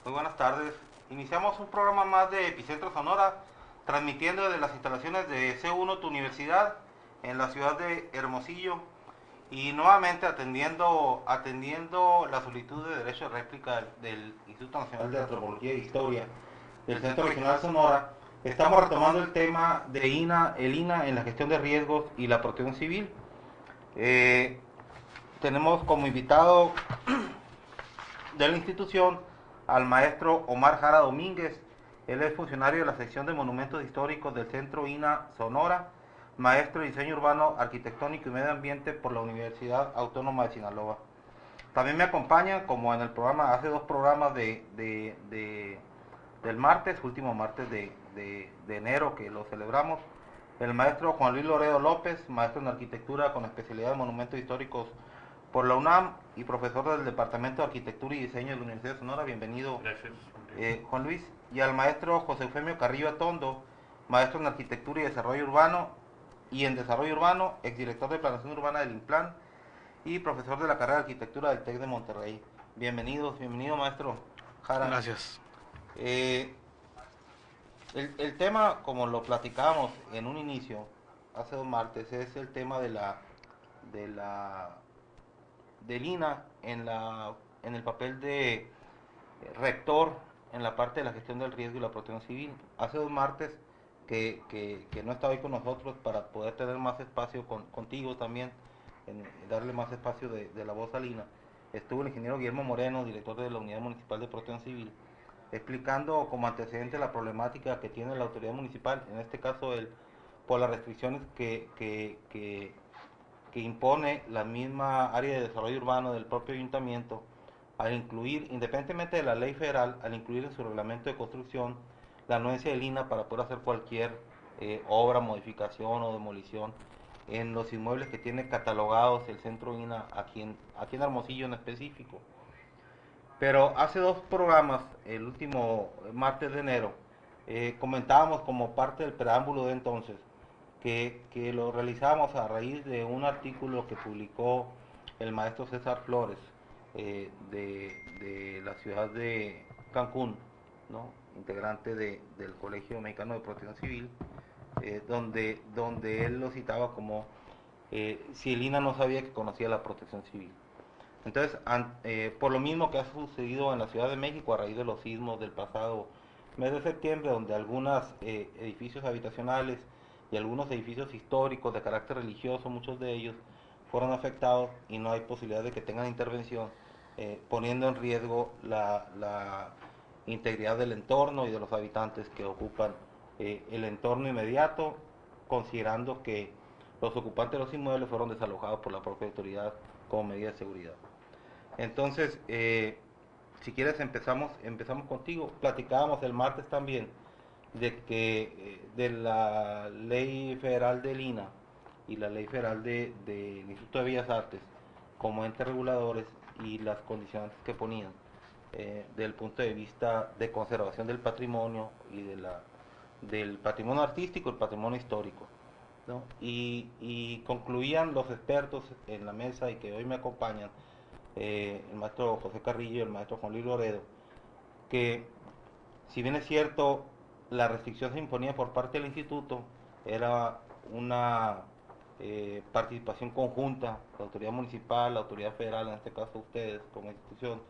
Muy buenas tardes. Iniciamos un programa más de Epicentro Sonora, transmitiendo desde las instalaciones de C1 Tu Universidad, en la ciudad de Hermosillo, y nuevamente atendiendo la solicitud de derecho de réplica del Instituto Nacional de Antropología e Historia del Centro Regional Sonora. Estamos retomando el tema de el INA en la gestión de riesgos y la protección civil. Eh, Tenemos como invitado de la institución al maestro Omar Jara Domínguez. Él es funcionario de la sección de monumentos históricos del Centro INA Sonora, maestro de diseño urbano, arquitectónico y medio ambiente por la Universidad Autónoma de Sinaloa. También me acompaña, como en el programa, hace dos programas del martes, último martes de enero que lo celebramos, el maestro Juan Luis Loredo López, maestro en arquitectura con especialidad en monumentos históricos por la UNAM y profesor del Departamento de Arquitectura y Diseño de la Universidad de Sonora. Bienvenido. Gracias. Juan Luis. Y al maestro José Eufemio Carrillo Atondo, maestro en Arquitectura y Desarrollo Urbano y en Desarrollo Urbano, exdirector de Planeación Urbana del INPLAN y profesor de la carrera de Arquitectura del TEC de Monterrey. Bienvenido maestro Jara. Gracias. El tema, como lo platicábamos en un inicio, hace dos martes, es el tema del INA en el papel de rector en la parte de la gestión del riesgo y la protección civil. Hace dos martes que no está hoy con nosotros para poder tener más espacio contigo también, darle más espacio de la voz al INA. Estuvo el ingeniero Guillermo Moreno, director de la Unidad Municipal de Protección Civil, explicando como antecedente la problemática que tiene la autoridad municipal, en este caso por las restricciones que impone la misma área de desarrollo urbano del propio ayuntamiento, al incluir, independientemente de la ley federal, al incluir en su reglamento de construcción la anuencia del INA para poder hacer cualquier obra, modificación o demolición en los inmuebles que tiene catalogados el centro INA aquí en Hermosillo en específico. Pero hace dos programas, el último martes de enero, comentábamos como parte del preámbulo de entonces que lo realizamos a raíz de un artículo que publicó el maestro César Flores de la ciudad de Cancún, ¿no? Integrante del Colegio Mexicano de Protección Civil, donde él lo citaba como si el INA no sabía que conocía la protección civil. Entonces, por lo mismo que ha sucedido en la Ciudad de México a raíz de los sismos del pasado mes de septiembre, donde algunos edificios habitacionales y algunos edificios históricos de carácter religioso, muchos de ellos, fueron afectados y no hay posibilidad de que tengan intervención, poniendo en riesgo la integridad del entorno y de los habitantes que ocupan el entorno inmediato, considerando que los ocupantes de los inmuebles fueron desalojados por la propia autoridad como medida de seguridad. Entonces, si quieres empezamos contigo. Platicábamos el martes también de que de la ley federal del INA y la ley federal del Instituto de Bellas Artes como entes reguladores y las condiciones que ponían desde el punto de vista de conservación del patrimonio y del patrimonio artístico y el patrimonio histórico, ¿no? Y concluían los expertos en la mesa y que hoy me acompañan, el maestro José Carrillo y el maestro Juan Luis Loredo, que si bien es cierto la restricción se imponía por parte del instituto, era una participación conjunta, la autoridad municipal, la autoridad federal, en este caso ustedes como institución,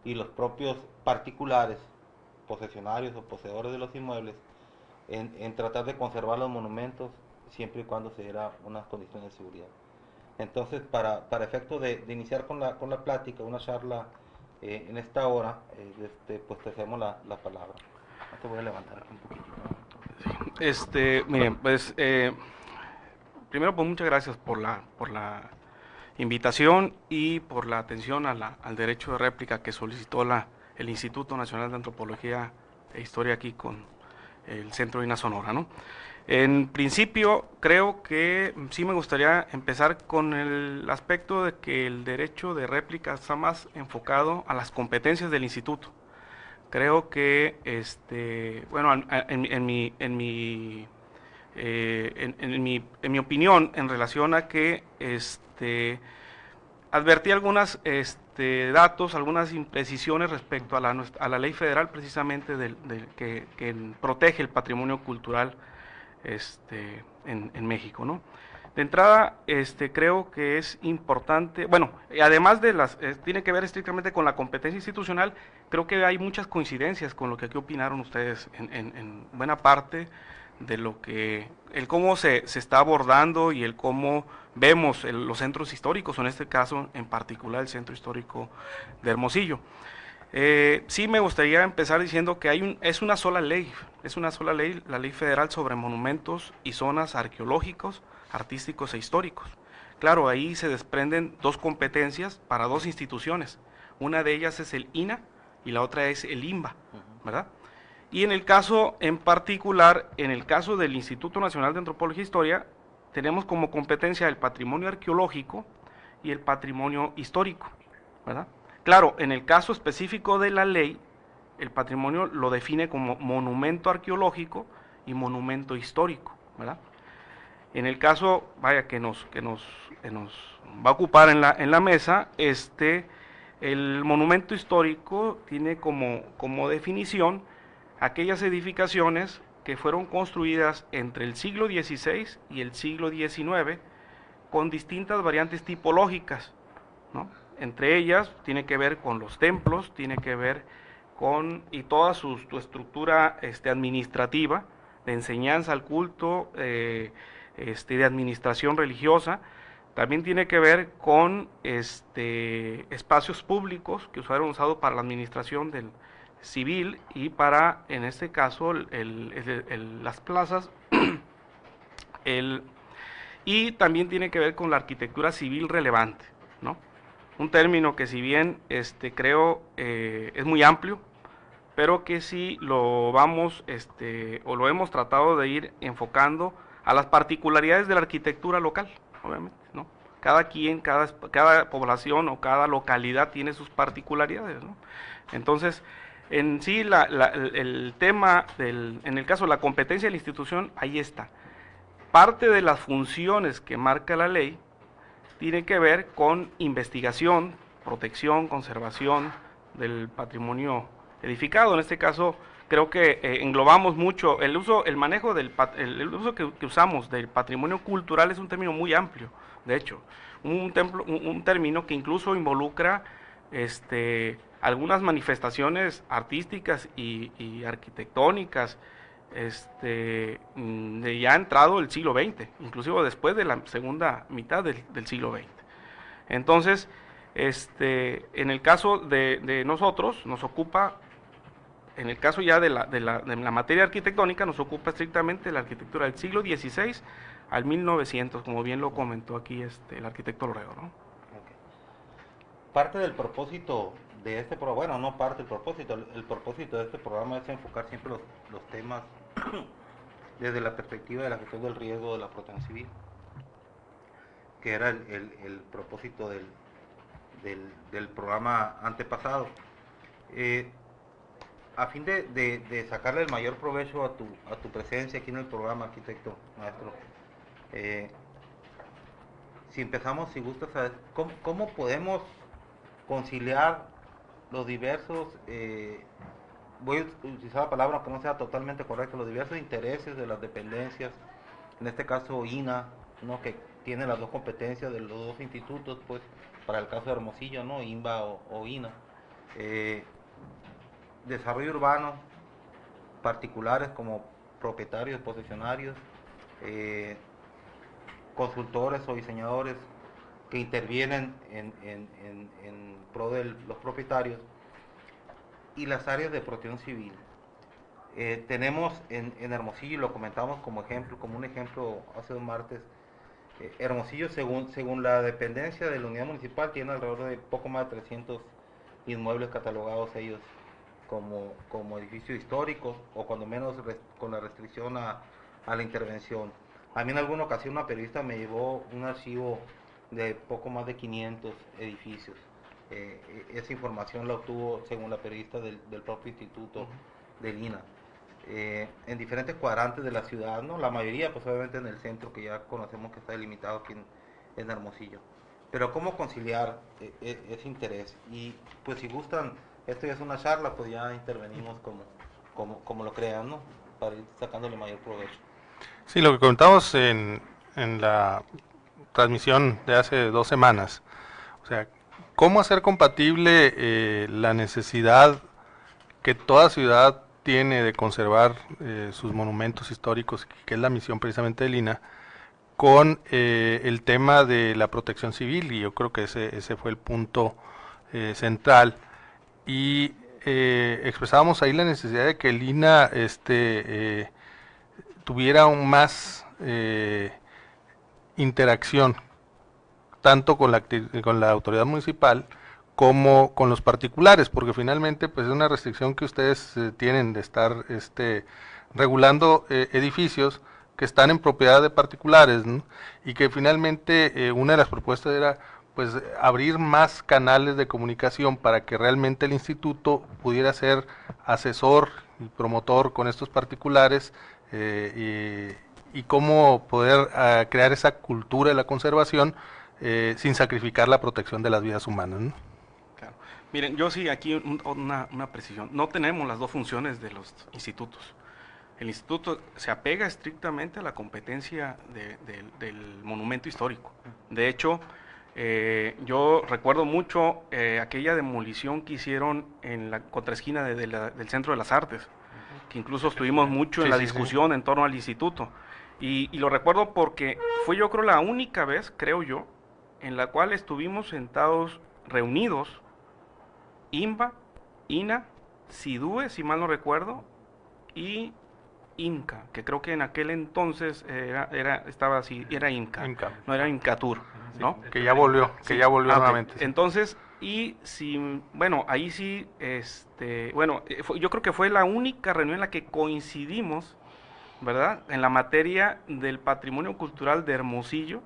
y los propios particulares, posesionarios o poseedores de los inmuebles, en tratar de conservar los monumentos siempre y cuando se diera unas condiciones de seguridad. Entonces, para efecto de iniciar con la plática, una charla en esta hora, pues te hacemos la palabra. Te voy a levantar aquí un poquito. Miren, pues, primero, pues muchas gracias por la invitación y por la atención al derecho de réplica que solicitó el Instituto Nacional de Antropología e Historia aquí con el Centro INA Sonora, ¿no? En principio, creo que sí me gustaría empezar con el aspecto de que el derecho de réplica está más enfocado a las competencias del instituto. Creo que, bueno, en mi opinión, en relación a que advertí algunas datos, algunas imprecisiones respecto a la ley federal precisamente que protege el patrimonio cultural en México, ¿no? De entrada, creo que es importante, bueno, además de tiene que ver estrictamente con la competencia institucional, creo que hay muchas coincidencias con lo que aquí opinaron ustedes en buena parte de el cómo se está abordando y el cómo vemos los centros históricos, o en este caso en particular el centro histórico de Hermosillo. Sí me gustaría empezar diciendo que es una sola ley, la ley federal sobre monumentos y zonas arqueológicos, artísticos e históricos. Claro, ahí se desprenden dos competencias para dos instituciones, una de ellas es el INAH y la otra es el INBA, ¿verdad? Y en el caso en particular, en el caso del Instituto Nacional de Antropología e Historia, tenemos como competencia el patrimonio arqueológico y el patrimonio histórico, ¿verdad? Claro, en el caso específico de la ley, el patrimonio lo define como monumento arqueológico y monumento histórico, ¿verdad? En el caso, vaya, que nos va a ocupar en la mesa, el monumento histórico tiene como definición aquellas edificaciones que fueron construidas entre el siglo XVI y el siglo XIX con distintas variantes tipológicas, ¿no? Entre ellas tiene que ver con los templos, tiene que ver y toda su estructura administrativa, de enseñanza al culto, de administración religiosa. También tiene que ver con espacios públicos que fueron usados para la administración del civil y para, en este caso, las plazas. Y también tiene que ver con la arquitectura civil relevante, ¿no? Un término que si bien creo es muy amplio, pero que sí lo vamos o lo hemos tratado de ir enfocando a las particularidades de la arquitectura local, obviamente, ¿no? Cada población o cada localidad tiene sus particularidades, ¿no? Entonces, en sí, el tema, en el caso de la competencia de la institución, ahí está. Parte de las funciones que marca la ley tiene que ver con investigación, protección, conservación del patrimonio edificado. En este caso, creo que englobamos mucho el uso que usamos del patrimonio cultural es un término muy amplio. De hecho, un término que incluso involucra algunas manifestaciones artísticas y arquitectónicas ya ha entrado el siglo XX, inclusive después de la segunda mitad del siglo XX. Entonces, en el caso de nosotros, nos ocupa, en el caso ya de la materia arquitectónica, nos ocupa estrictamente la arquitectura del siglo XVI al 1900, como bien lo comentó aquí el arquitecto Lorego, ¿no? Okay. Parte del propósito de este programa, bueno, no parte del propósito, el propósito de este programa es enfocar siempre los temas desde la perspectiva de la gestión del riesgo de la protección civil, que era el propósito del programa antepasado. A fin de sacarle el mayor provecho a tu presencia aquí en el programa, arquitecto, maestro, si empezamos, si gustas, a cómo podemos conciliar los diversos, voy a utilizar la palabra aunque no sea totalmente correcta, los diversos intereses de las dependencias, en este caso INAH, ¿no? Que tiene las dos competencias de los dos institutos, pues, para el caso de Hermosillo, ¿no? INBA o INAH. Desarrollo urbano, particulares como propietarios, posesionarios, consultores o diseñadores que intervienen en pro de los propietarios, y las áreas de protección civil. Tenemos en Hermosillo, y lo comentamos como un ejemplo hace un martes, Hermosillo, según la dependencia de la unidad municipal, tiene alrededor de poco más de 300 inmuebles catalogados ellos como edificios históricos, o cuando menos con la restricción a la intervención. A mí en alguna ocasión una periodista me llevó un archivo de poco más de 500 edificios. Esa información la obtuvo, según la periodista, del propio instituto del INAH. En diferentes cuadrantes de la ciudad, ¿no? La mayoría, pues obviamente en el centro, que ya conocemos que está delimitado aquí en Hermosillo. pero cómo conciliar ese interés. Y pues si gustan, esto ya es una charla, pues ya intervenimos como lo crean, ¿no? Para ir sacándole mayor provecho. Sí, lo que comentamos en la transmisión de hace 2 semanas, o sea, cómo hacer compatible la necesidad que toda ciudad tiene de conservar sus monumentos históricos, que es la misión precisamente del INAH, con el tema de la protección civil, y yo creo que ese fue el punto central. Y expresábamos ahí la necesidad de que el INAH tuviera aún más interacción, tanto con la autoridad municipal como con los particulares, porque finalmente pues es una restricción que ustedes tienen de estar regulando edificios que están en propiedad de particulares, ¿no? Y que finalmente una de las propuestas era pues abrir más canales de comunicación para que realmente el instituto pudiera ser asesor y promotor con estos particulares y cómo poder crear esa cultura de la conservación sin sacrificar la protección de las vidas humanas, ¿no? Claro. Miren, yo sí aquí una precisión. No tenemos las dos funciones de los institutos. El instituto se apega estrictamente a la competencia del monumento histórico. De hecho, yo recuerdo mucho aquella demolición que hicieron en la contraesquina del Centro de las Artes, que incluso estuvimos mucho en la discusión en torno al instituto. Y lo recuerdo porque fue, yo creo, la única vez, creo yo, en la cual estuvimos sentados, reunidos, INBA, INAH, SIDUE, si mal no recuerdo, y INCA, que creo que en aquel entonces estaba así, era INCA, no era INCATUR, ¿no? Sí, que ya volvió, nuevamente. Okay. Entonces, y si, bueno, ahí sí, yo creo que fue la única reunión en la que coincidimos, ¿verdad?, en la materia del patrimonio cultural de Hermosillo,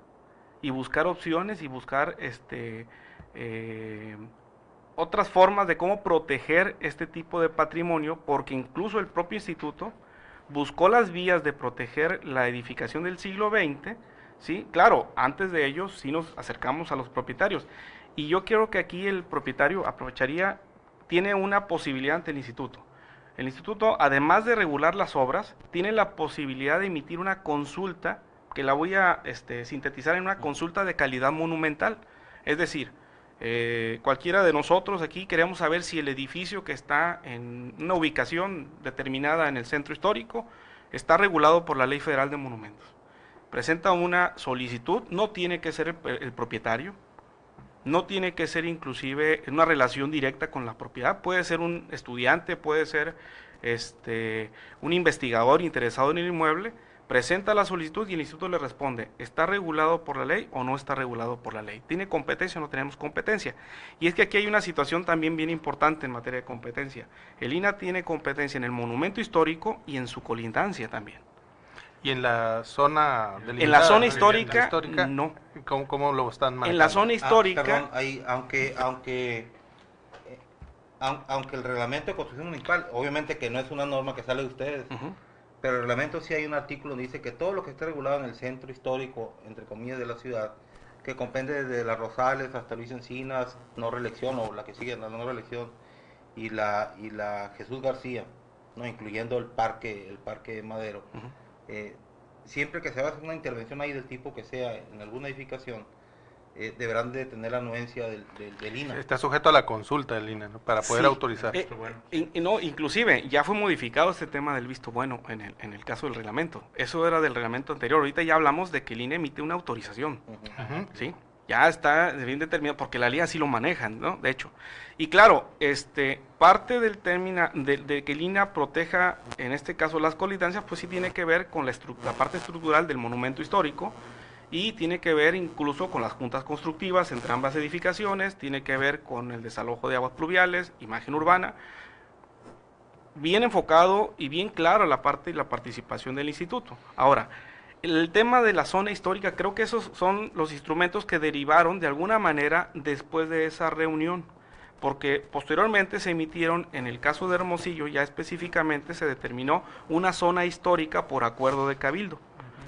y buscar opciones y buscar otras formas de cómo proteger este tipo de patrimonio, porque incluso el propio instituto buscó las vías de proteger la edificación del siglo XX, ¿sí? Claro, antes de ello sí nos acercamos a los propietarios, y yo quiero que aquí el propietario tiene una posibilidad ante el instituto. El instituto, además de regular las obras, tiene la posibilidad de emitir una consulta, que la voy a sintetizar en una consulta de calidad monumental. Es decir, cualquiera de nosotros aquí queremos saber si el edificio que está en una ubicación determinada en el centro histórico está regulado por la Ley Federal de Monumentos. Presenta una solicitud, no tiene que ser el propietario, no tiene que ser inclusive en una relación directa con la propiedad, puede ser un estudiante, puede ser un investigador interesado en el inmueble, presenta la solicitud y el instituto le responde, ¿está regulado por la ley o no está regulado por la ley? ¿Tiene competencia o no tenemos competencia? Y es que aquí hay una situación también bien importante en materia de competencia. El INAH tiene competencia en el monumento histórico y en su colindancia también. ¿Y en la zona delimitada? En la zona histórica, no. ¿Cómo lo están manejando? En la zona histórica... perdón, ahí, aunque el reglamento de construcción municipal, obviamente que no es una norma que sale de ustedes, pero el reglamento sí hay un artículo donde dice que todo lo que esté regulado en el centro histórico, entre comillas, de la ciudad, que comprende desde las Rosales hasta Luis Encinas, no reelección, o la que sigue, la no reelección, y la Jesús García, no incluyendo el parque Madero, siempre que se va a hacer una intervención ahí del tipo que sea en alguna edificación, deberán de tener la anuencia del INAH. Está sujeto a la consulta del INAH, ¿no?, para poder autorizar. No, inclusive ya fue modificado este tema del visto bueno en el caso del reglamento. Eso era del reglamento anterior. Ahorita ya hablamos de que el INAH emite una autorización, ¿sí? Ya está bien determinado, porque la ley así lo manejan, ¿no? De hecho. Y claro, parte del término de que el INAH proteja, en este caso, las colindancias, pues sí tiene que ver con la parte estructural del monumento histórico, y tiene que ver incluso con las juntas constructivas entre ambas edificaciones, tiene que ver con el desalojo de aguas pluviales, imagen urbana, bien enfocado y bien claro la parte y la participación del instituto. Ahora, el tema de la zona histórica, creo que esos son los instrumentos que derivaron de alguna manera después de esa reunión, porque posteriormente se emitieron, en el caso de Hermosillo, ya específicamente se determinó una zona histórica por acuerdo de Cabildo.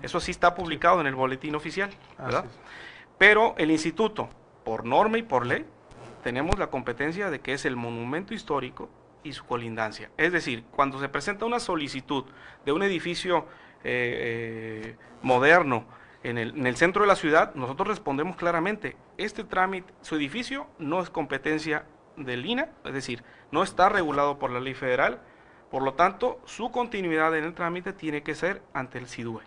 Eso sí está publicado en el boletín oficial, ¿verdad? Pero el instituto, por norma y por ley, tenemos la competencia de que es el monumento histórico y su colindancia. Es decir, cuando se presenta una solicitud de un edificio moderno en el centro de la ciudad, nosotros respondemos claramente, este trámite, su edificio no es competencia del INAH, es decir, no está regulado por la ley federal, por lo tanto, su continuidad en el trámite tiene que ser ante el CIDUE,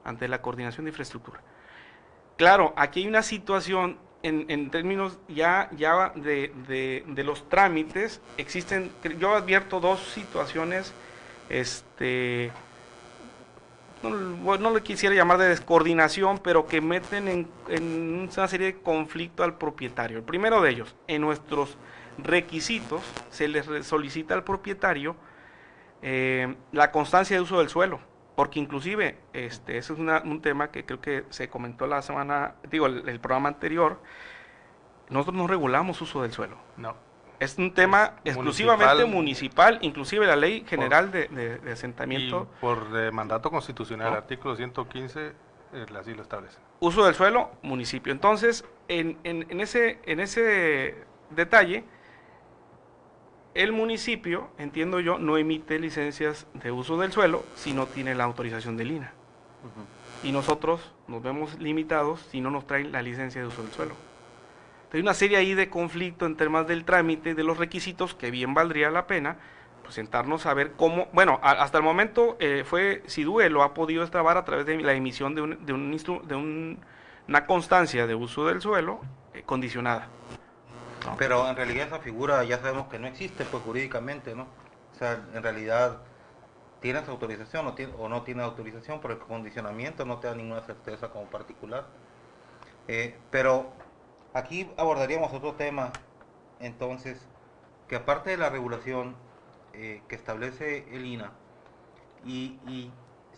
ante la Coordinación de Infraestructura. Claro, aquí hay una situación en términos ya de los trámites, existen, yo advierto dos situaciones, no le quisiera llamar de descoordinación, pero que meten en una serie de conflicto al propietario. El primero de ellos, en nuestros requisitos se les solicita al propietario la constancia de uso del suelo, porque inclusive eso es un tema que creo que se comentó la semana, el programa anterior. Nosotros no regulamos uso del suelo. No. Es un tema exclusivamente municipal, inclusive la ley general de asentamiento. Y por mandato constitucional, el artículo 115 así lo establece. Uso del suelo, municipio. Entonces, en ese detalle, el municipio, entiendo yo, no emite licencias de uso del suelo si no tiene la autorización del INAH. Y nosotros nos vemos limitados si no nos traen la licencia de uso del suelo. Hay una serie ahí de conflicto en temas del trámite, de los requisitos, que bien valdría la pena pues sentarnos a ver cómo, bueno, hasta el momento CIDUE lo ha podido extrabar a través de la emisión de una constancia de uso del suelo condicionada. ¿No? Pero en realidad esa figura ya sabemos que no existe pues jurídicamente, ¿no? O sea, en realidad tienes autorización o no tienes autorización, pero el condicionamiento no te da ninguna certeza como particular. Pero aquí abordaríamos otro tema, entonces, que aparte de la regulación que establece el INAH, y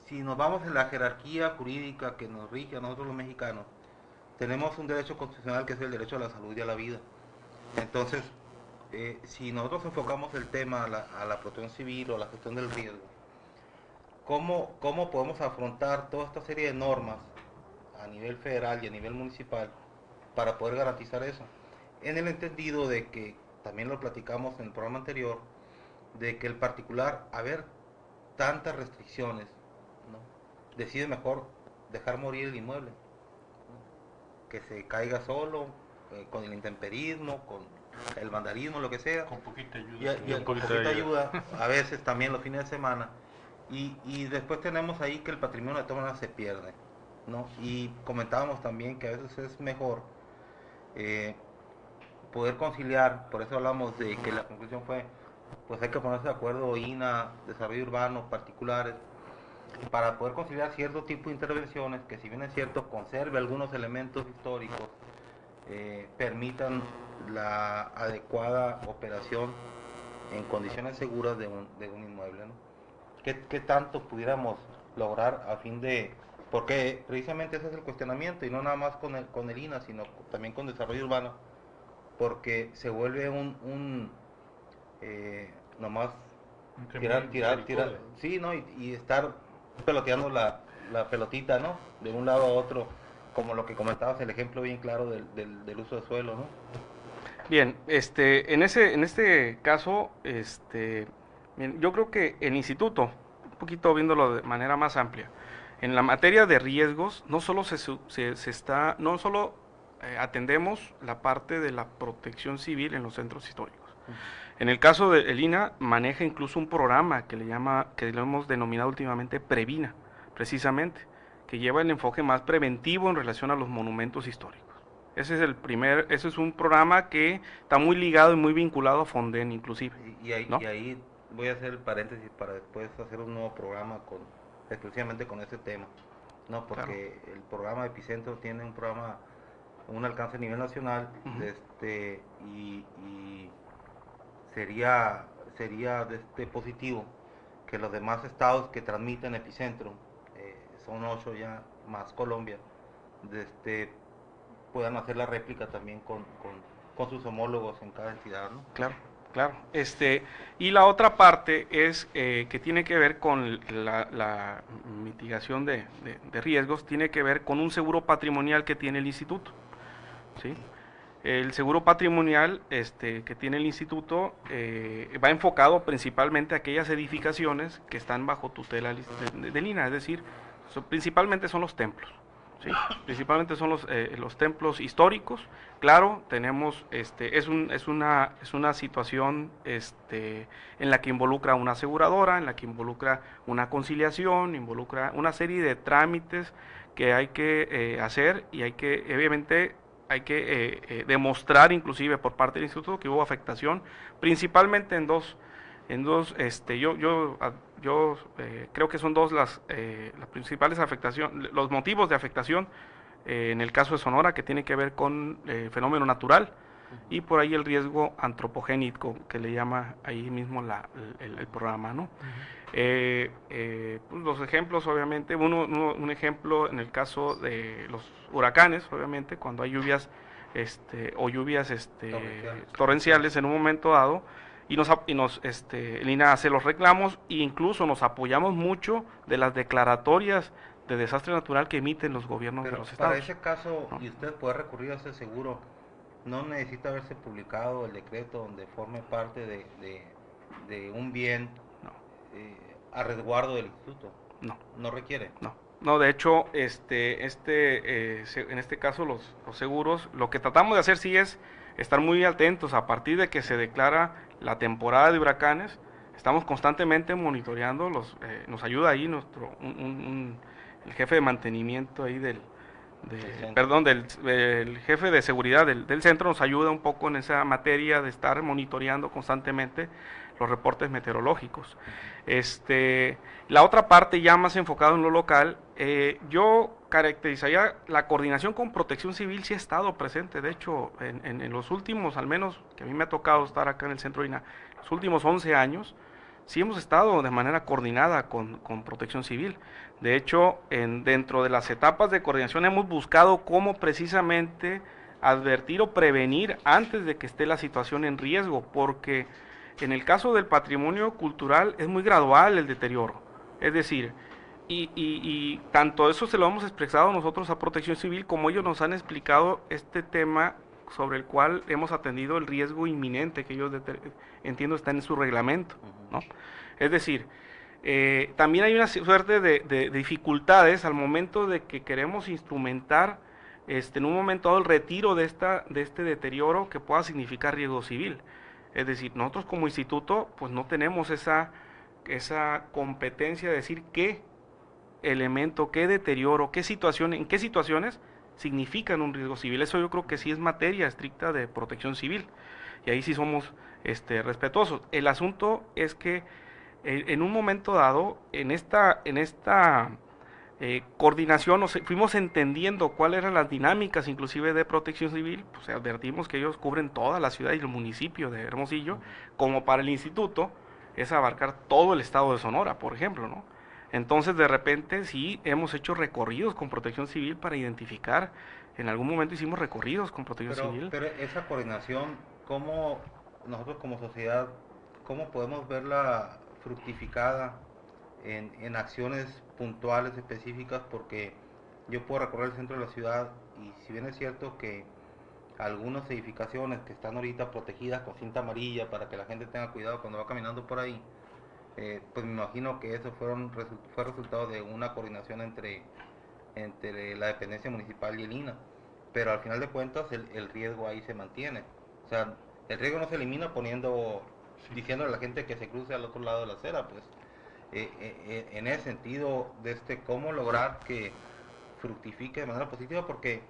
si nos vamos en la jerarquía jurídica que nos rige a nosotros los mexicanos, tenemos un derecho constitucional que es el derecho a la salud y a la vida. Entonces, si nosotros enfocamos el tema a la protección civil o a la gestión del riesgo, ¿cómo podemos afrontar toda esta serie de normas a nivel federal y a nivel municipal para poder garantizar eso? En el entendido de que, también lo platicamos en el programa anterior, de que el particular, a ver tantas restricciones, ¿no?, decide mejor dejar morir el inmueble, ¿no?, que se caiga solo, con el intemperismo, con el vandalismo, lo que sea, con poquita ayuda, y con poquita ayuda, a veces también los fines de semana, y después tenemos ahí que el patrimonio de todas maneras se pierde, ¿no? Y comentábamos también que a veces es mejor poder conciliar, por eso hablamos de que la conclusión fue, pues hay que ponerse de acuerdo INAH, desarrollo urbano, particulares, para poder conciliar cierto tipo de intervenciones que, si bien es cierto, conserve algunos elementos históricos, permitan la adecuada operación en condiciones seguras de un inmueble, ¿no? ¿Qué tanto pudiéramos lograr a fin de...? Porque precisamente ese es el cuestionamiento, y no nada más con el INAH, sino también con desarrollo urbano, porque se vuelve nomás tirar, sí, ¿no? Y estar peloteando la pelotita, ¿no?, de un lado a otro, como lo que comentabas, el ejemplo bien claro del uso de suelo, ¿no? Bien, en este caso, bien, yo creo que el instituto, un poquito viéndolo de manera más amplia, en la materia de riesgos, no solo atendemos la parte de la protección civil en los centros históricos. En el caso del INAH maneja incluso un programa que lo hemos denominado últimamente Previna, precisamente, que lleva el enfoque más preventivo en relación a los monumentos históricos. Ese es un programa que está muy ligado y muy vinculado a Fonden inclusive. Y ¿no? ahí voy a hacer el paréntesis para después hacer un nuevo programa exclusivamente con ese tema, ¿no? Porque claro, el programa Epicentro tiene un alcance a nivel nacional, y sería positivo que los demás estados que transmiten Epicentro, son 8 ya, más Colombia, puedan hacer la réplica también con sus homólogos en cada entidad, ¿no? Claro. Y la otra parte es que tiene que ver con la mitigación de riesgos, tiene que ver con un seguro patrimonial que tiene el instituto, ¿sí? El seguro patrimonial que tiene el instituto va enfocado principalmente a aquellas edificaciones que están bajo tutela del INAH, es decir, principalmente son los templos. ¿Sí? Principalmente son los templos históricos. Claro, tenemos es una situación en la que involucra una aseguradora, en la que involucra una conciliación, involucra una serie de trámites que hay que hacer, y obviamente hay que demostrar inclusive por parte del instituto que hubo afectación, principalmente en dos, yo creo que son dos las principales afectaciones, los motivos de afectación, en el caso de Sonora, que tiene que ver con fenómeno natural, y por ahí el riesgo antropogénico, que le llama ahí mismo el programa, ¿no? Pues los ejemplos, obviamente, un ejemplo en el caso de los huracanes, obviamente, cuando hay lluvias o lluvias torrenciales en un momento dado, y el INAH hace los reclamos, e incluso nos apoyamos mucho de las declaratorias de desastre natural que emiten los gobiernos de los estados. Para ese caso, ¿no? Y usted puede recurrir a ese seguro, no necesita haberse publicado el decreto donde forme parte de un bien a resguardo del instituto. No requiere. No, de hecho, en este caso los seguros, lo que tratamos de hacer sí es estar muy atentos. A partir de que se declara la temporada de huracanes, estamos constantemente monitoreando, nos ayuda ahí el jefe de mantenimiento ahí del jefe de seguridad del centro, nos ayuda un poco en esa materia de estar monitoreando constantemente los reportes meteorológicos. La otra parte, ya más enfocado en lo local, yo caracterizaría la coordinación con Protección Civil. Sí ha estado presente, de hecho, en los últimos, al menos que a mí me ha tocado estar acá en el centro de INAH, los últimos 11 años, sí hemos estado de manera coordinada con Protección Civil. De hecho, dentro de las etapas de coordinación hemos buscado cómo precisamente advertir o prevenir antes de que esté la situación en riesgo, porque en el caso del patrimonio cultural es muy gradual el deterioro. Es decir, y tanto eso se lo hemos expresado nosotros a Protección Civil, como ellos nos han explicado este tema sobre el cual hemos atendido el riesgo inminente que ellos entiendo está en su reglamento, ¿no? Es decir, también hay una suerte de dificultades al momento de que queremos instrumentar en un momento dado el retiro de este deterioro que pueda significar riesgo civil. Es decir, nosotros como instituto pues no tenemos esa competencia de decir qué elemento, qué deterioro, en qué situaciones significan un riesgo civil. Eso yo creo que sí es materia estricta de Protección Civil, y ahí sí somos respetuosos. El asunto es que en un momento dado, en esta coordinación, fuimos entendiendo cuáles eran las dinámicas inclusive de Protección Civil. Pues advertimos que ellos cubren toda la ciudad y el municipio de Hermosillo, como para el instituto es abarcar todo el estado de Sonora, por ejemplo, ¿no? Entonces, de repente, sí hemos hecho recorridos con Protección Civil para identificar. En algún momento hicimos recorridos con Protección Civil. Pero esa coordinación, ¿cómo nosotros como sociedad, cómo podemos verla fructificada en acciones puntuales, específicas? Porque yo puedo recorrer el centro de la ciudad y si bien es cierto que algunas edificaciones que están ahorita protegidas con cinta amarilla para que la gente tenga cuidado cuando va caminando por ahí, pues me imagino que eso fue resultado de una coordinación entre la dependencia municipal y el INAH, pero al final de cuentas el riesgo ahí se mantiene. O sea, el riesgo no se elimina diciéndole a la gente que se cruce al otro lado de la acera, pues en ese sentido, cómo lograr que fructifique de manera positiva, porque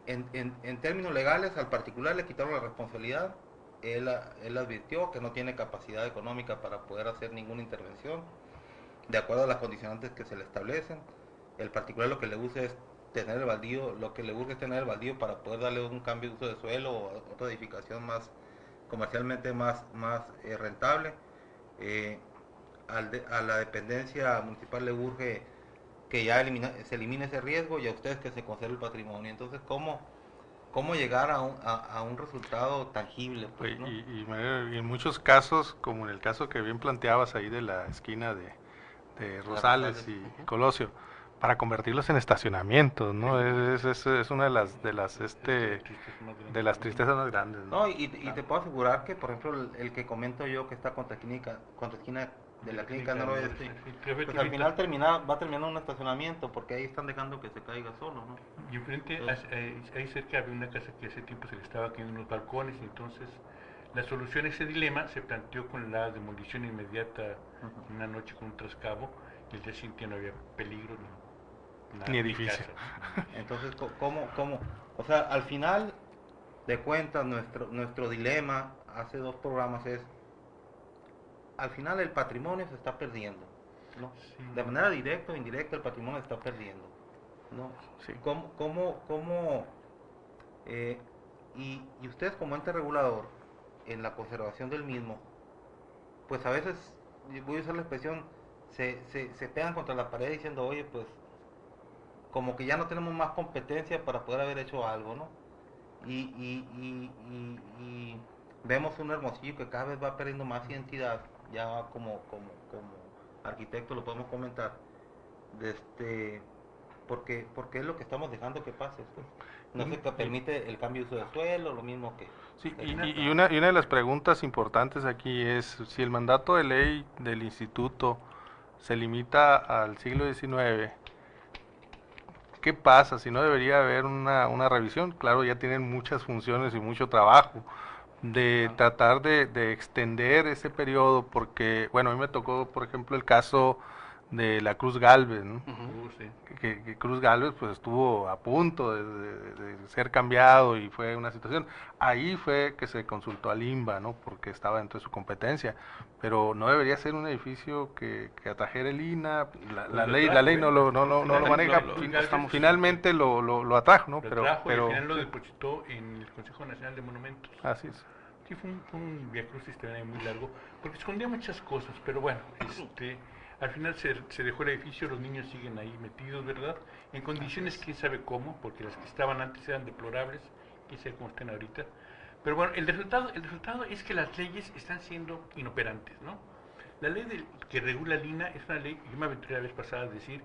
en términos legales al particular le quitaron la responsabilidad. Él advirtió que no tiene capacidad económica para poder hacer ninguna intervención de acuerdo a las condicionantes que se le establecen. El particular lo que le usa es tener el baldío, para poder darle un cambio de uso de suelo o otra edificación más comercialmente más rentable. A la dependencia municipal le urge que ya se elimine ese riesgo, y a ustedes que se conserve el patrimonio. Entonces, ¿cómo llegar a un resultado tangible? Pues, ¿no? Y en muchos casos, como en el caso que bien planteabas ahí de la esquina de Rosales y Colosio, para convertirlos en estacionamientos, ¿no? Es una de las tristezas más grandes, ¿no? No, y te puedo asegurar que, por ejemplo, el que comento yo que está contra esquina de la clínica noroeste, pues al final va a terminar en un estacionamiento porque ahí están dejando que se caiga solo, ¿no? Y enfrente, ahí cerca había una casa que hace tiempo se le estaba cayendo unos balcones, y entonces la solución a ese dilema se planteó con la demolición inmediata una noche con un trascabo, y el día siguiente no había peligro ni nada. Ni edificio. Entonces, ¿cómo? O sea, al final de cuentas, nuestro dilema hace 2 programas es, al final el patrimonio se está perdiendo, ¿no? Sí. De manera directa o indirecta el patrimonio se está perdiendo, ¿no? Sí. Y ustedes como ente regulador, en la conservación del mismo, pues a veces, voy a usar la expresión, se pegan contra la pared diciendo, oye, pues, como que ya no tenemos más competencia para poder haber hecho algo, ¿no? Y vemos un Hermosillo que cada vez va perdiendo más identidad, ya como arquitecto lo podemos comentar, porque es lo que estamos dejando que pase, pues. No se permite el cambio de uso de suelo, lo mismo que... Sí, y una de las preguntas importantes aquí es si el mandato de ley del instituto se limita al siglo XIX, ¿qué pasa? Si no debería haber una revisión. Claro, ya tienen muchas funciones y mucho trabajo de tratar de extender ese periodo, porque, bueno, a mí me tocó, por ejemplo, el caso de la Cruz Galvez, ¿no? Sí. Que Cruz Galvez pues estuvo a punto de ser cambiado y fue una situación. Ahí fue que se consultó al INBA, ¿no? Porque estaba dentro de su competencia, pero no debería ser un edificio que atrajera el INA. La ley no lo maneja. Finalmente lo atrajo, ¿no? Pero al final lo depositó en el Consejo Nacional de Monumentos. Así es. Sí, fue un viacrucis también muy largo, porque escondía muchas cosas, pero bueno, al final se dejó el edificio, los niños siguen ahí metidos, ¿verdad? En condiciones quién sabe cómo, porque las que estaban antes eran deplorables, quién sabe cómo están ahorita. Pero bueno, el resultado es que las leyes están siendo inoperantes, ¿no? La ley que regula el INA es una ley, yo me aventuré la vez pasada a decir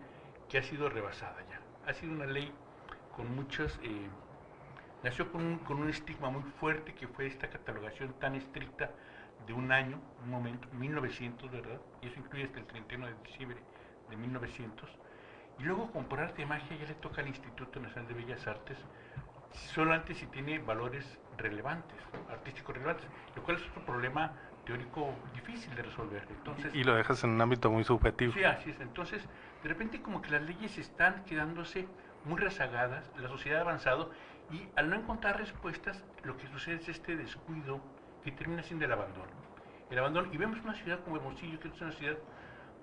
que ha sido rebasada ya. Ha sido una ley con muchos... nació con un estigma muy fuerte, que fue esta catalogación tan estricta de un año, un momento, 1900, ¿verdad? Y eso incluye hasta el 31 de diciembre de 1900. Y luego, como por arte de magia, ya le toca al Instituto Nacional de Bellas Artes, solamente si tiene valores relevantes, artísticos relevantes, lo cual es otro problema teórico difícil de resolver. Entonces, y lo dejas en un ámbito muy subjetivo. Sí, así es. Entonces, de repente como que las leyes están quedándose muy rezagadas, la sociedad ha avanzado, y al no encontrar respuestas, lo que sucede es este descuido que termina siendo el abandono. El abandono, y vemos una ciudad como Hermosillo, que es una ciudad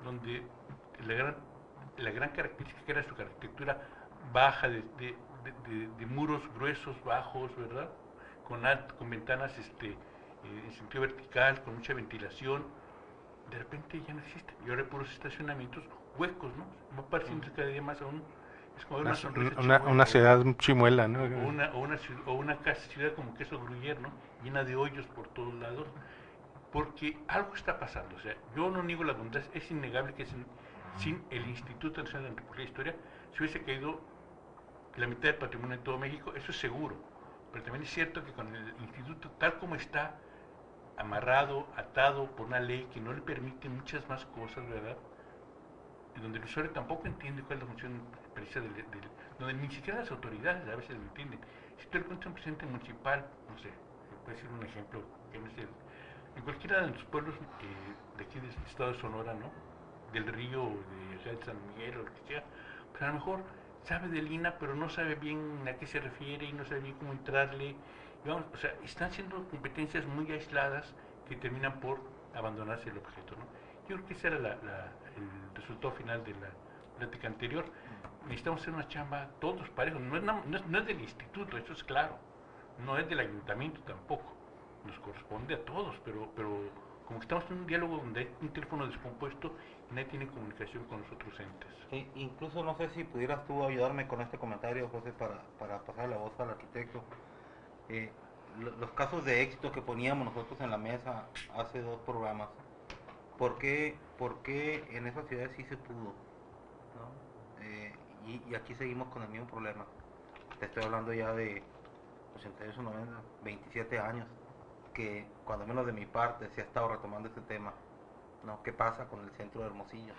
donde la gran característica que era su arquitectura baja, de muros gruesos, bajos, ¿verdad? Con ventanas en sentido vertical, con mucha ventilación, de repente ya no existen. Y ahora hay puros estacionamientos huecos, ¿no? Va pareciendo cada día más a es como una sonrisa una ciudad chimuela, ¿no? O una ciudad como queso gruyere, ¿no? Llena de hoyos por todos lados, porque algo está pasando. O sea, yo no niego la bondad, es innegable que sin el Instituto Nacional de Antropología e Historia se hubiese caído la mitad del patrimonio de todo México, eso es seguro. Pero también es cierto que con el instituto, tal como está, amarrado, atado por una ley que no le permite muchas más cosas, ¿verdad? Y donde el usuario tampoco entiende cuál es la función precisa donde ni siquiera las autoridades a veces lo entienden. Si tú le cuentas a un presidente municipal, no sé, puede decir un ejemplo, que no es en cualquiera de los pueblos de aquí del estado de Sonora, ¿no? Del río, de San Miguel o lo que sea, pues a lo mejor sabe del INA, pero no sabe bien a qué se refiere y no sabe bien cómo entrarle. Digamos, o sea, están siendo competencias muy aisladas que terminan por abandonarse el objeto, ¿no? Yo creo que ese era el resultado final de la plática anterior. Necesitamos hacer una chamba todos parejos, no es del instituto, eso es claro, no es del ayuntamiento tampoco, nos corresponde a todos, pero como que estamos en un diálogo donde hay un teléfono descompuesto y nadie tiene comunicación con los otros entes. Sí, incluso no sé si pudieras tú ayudarme con este comentario, José, para pasar la voz al arquitecto. Los casos de éxito que poníamos nosotros en la mesa hace 2 programas, ¿por qué en esas ciudades sí se pudo? ¿No? y aquí seguimos con el mismo problema. Te estoy hablando ya de 88, 90, 27 años, que cuando menos de mi parte se ha estado retomando este tema, ¿no? ¿Qué pasa con el centro de Hermosillo?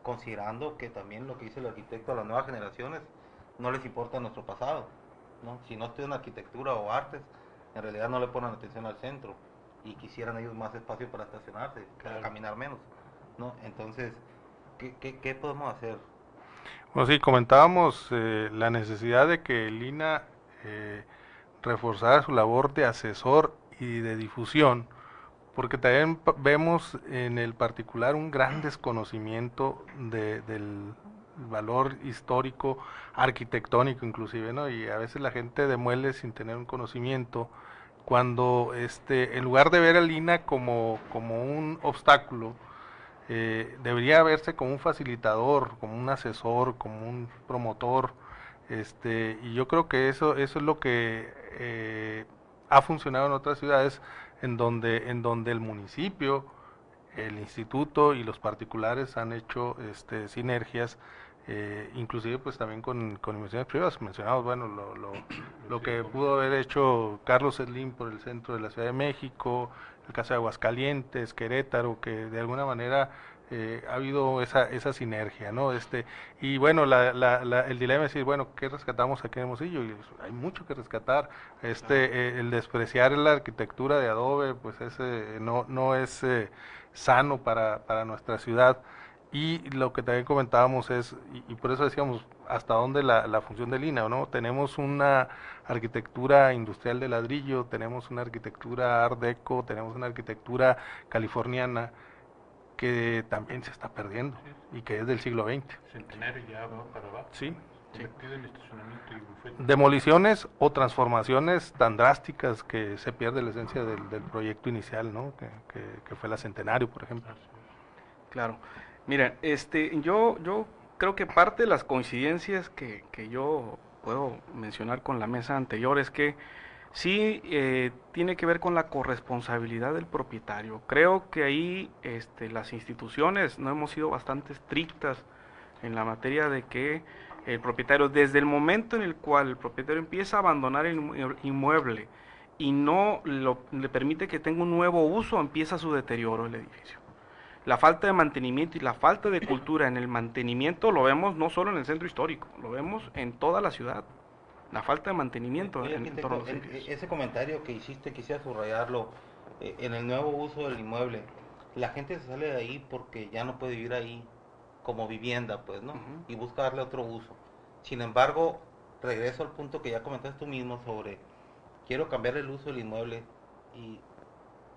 Considerando que también lo que dice el arquitecto a las nuevas generaciones no les importa nuestro pasado, ¿no? Si no estudian arquitectura o artes, en realidad no le ponen atención al centro y quisieran ellos más espacio para estacionarse, para caminar menos, ¿no? Entonces, ¿qué podemos hacer? Bueno, sí, comentábamos la necesidad de que el INAH reforzara su labor de asesor y de difusión, porque también vemos en el particular un gran desconocimiento del valor histórico, arquitectónico inclusive, ¿no? Y a veces la gente demuele sin tener un conocimiento, cuando en lugar de ver al INAH como un obstáculo, debería verse como un facilitador, como un asesor, como un promotor, y yo creo que eso es lo que ha funcionado en otras ciudades en donde el municipio, el instituto y los particulares han hecho sinergias, inclusive pues también con inversiones privadas. Mencionamos, bueno, lo que pudo haber hecho Carlos Slim por el centro de la Ciudad de México, el caso de Aguascalientes, Querétaro, que de alguna manera ha habido esa sinergia, ¿no? Y bueno, el dilema es decir, bueno, ¿qué rescatamos aquí en Hermosillo? Y hay mucho que rescatar. El despreciar la arquitectura de adobe, pues no es sano para nuestra ciudad. Y lo que también comentábamos es, y por eso decíamos, hasta dónde la función del INAH, ¿no? Tenemos una arquitectura industrial de ladrillo, tenemos una arquitectura art deco, tenemos una arquitectura californiana que también se está perdiendo y que es del siglo XX. Centenario ya va para abajo. Sí. Convertido en estacionamiento y bufete. Demoliciones o transformaciones tan drásticas que se pierde la esencia del proyecto inicial, ¿no? Que fue la Centenario, por ejemplo. Claro. Miren, yo creo que parte de las coincidencias que yo puedo mencionar con la mesa anterior es que sí tiene que ver con la corresponsabilidad del propietario. Creo que ahí las instituciones no hemos sido bastante estrictas en la materia de que el propietario, desde el momento en el cual el propietario empieza a abandonar el inmueble y no le permite que tenga un nuevo uso, empieza su deterioro del edificio. La falta de mantenimiento y la falta de cultura en el mantenimiento lo vemos no solo en el centro histórico, lo vemos en toda la ciudad. La falta de mantenimiento en torno a los edificios. Ese comentario que hiciste, quisiera subrayarlo, en el nuevo uso del inmueble. La gente se sale de ahí porque ya no puede vivir ahí como vivienda, pues, ¿no? Y busca darle otro uso. Sin embargo, regreso al punto que ya comentaste tú mismo sobre, quiero cambiar el uso del inmueble y